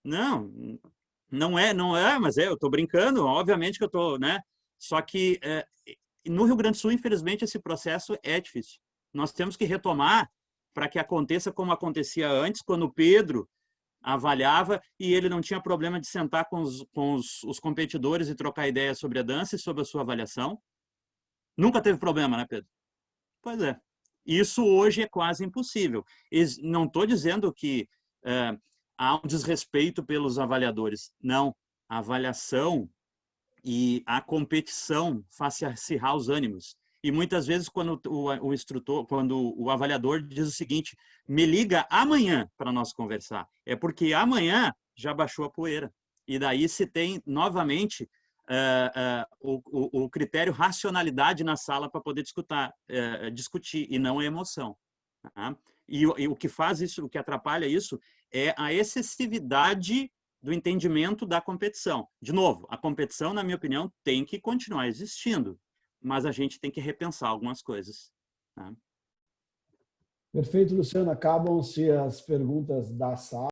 Não é, mas eu estou brincando, obviamente que eu estou, né? Só que no Rio Grande do Sul, infelizmente, esse processo é difícil. Nós temos que retomar para que aconteça como acontecia antes, quando o Pedro avaliava e ele não tinha problema de sentar com os competidores e trocar ideias sobre a dança e sobre a sua avaliação. Nunca teve problema, né, Pedro? Pois é. Isso hoje é quase impossível. Não estou dizendo que há um desrespeito pelos avaliadores. Não. A avaliação e a competição faz acirrar os ânimos. E muitas vezes, quando o instrutor, quando o avaliador diz o seguinte, me liga amanhã para nós conversar, é porque amanhã já baixou a poeira. E daí se tem novamente o critério racionalidade na sala para poder discutir, e não a emoção. Tá? E o que faz isso, o que atrapalha isso, é a excessividade do entendimento da competição. De novo, a competição, na minha opinião, tem que continuar existindo, mas a gente tem que repensar algumas coisas. Tá? Perfeito, Luciano. Acabam-se as perguntas da sala.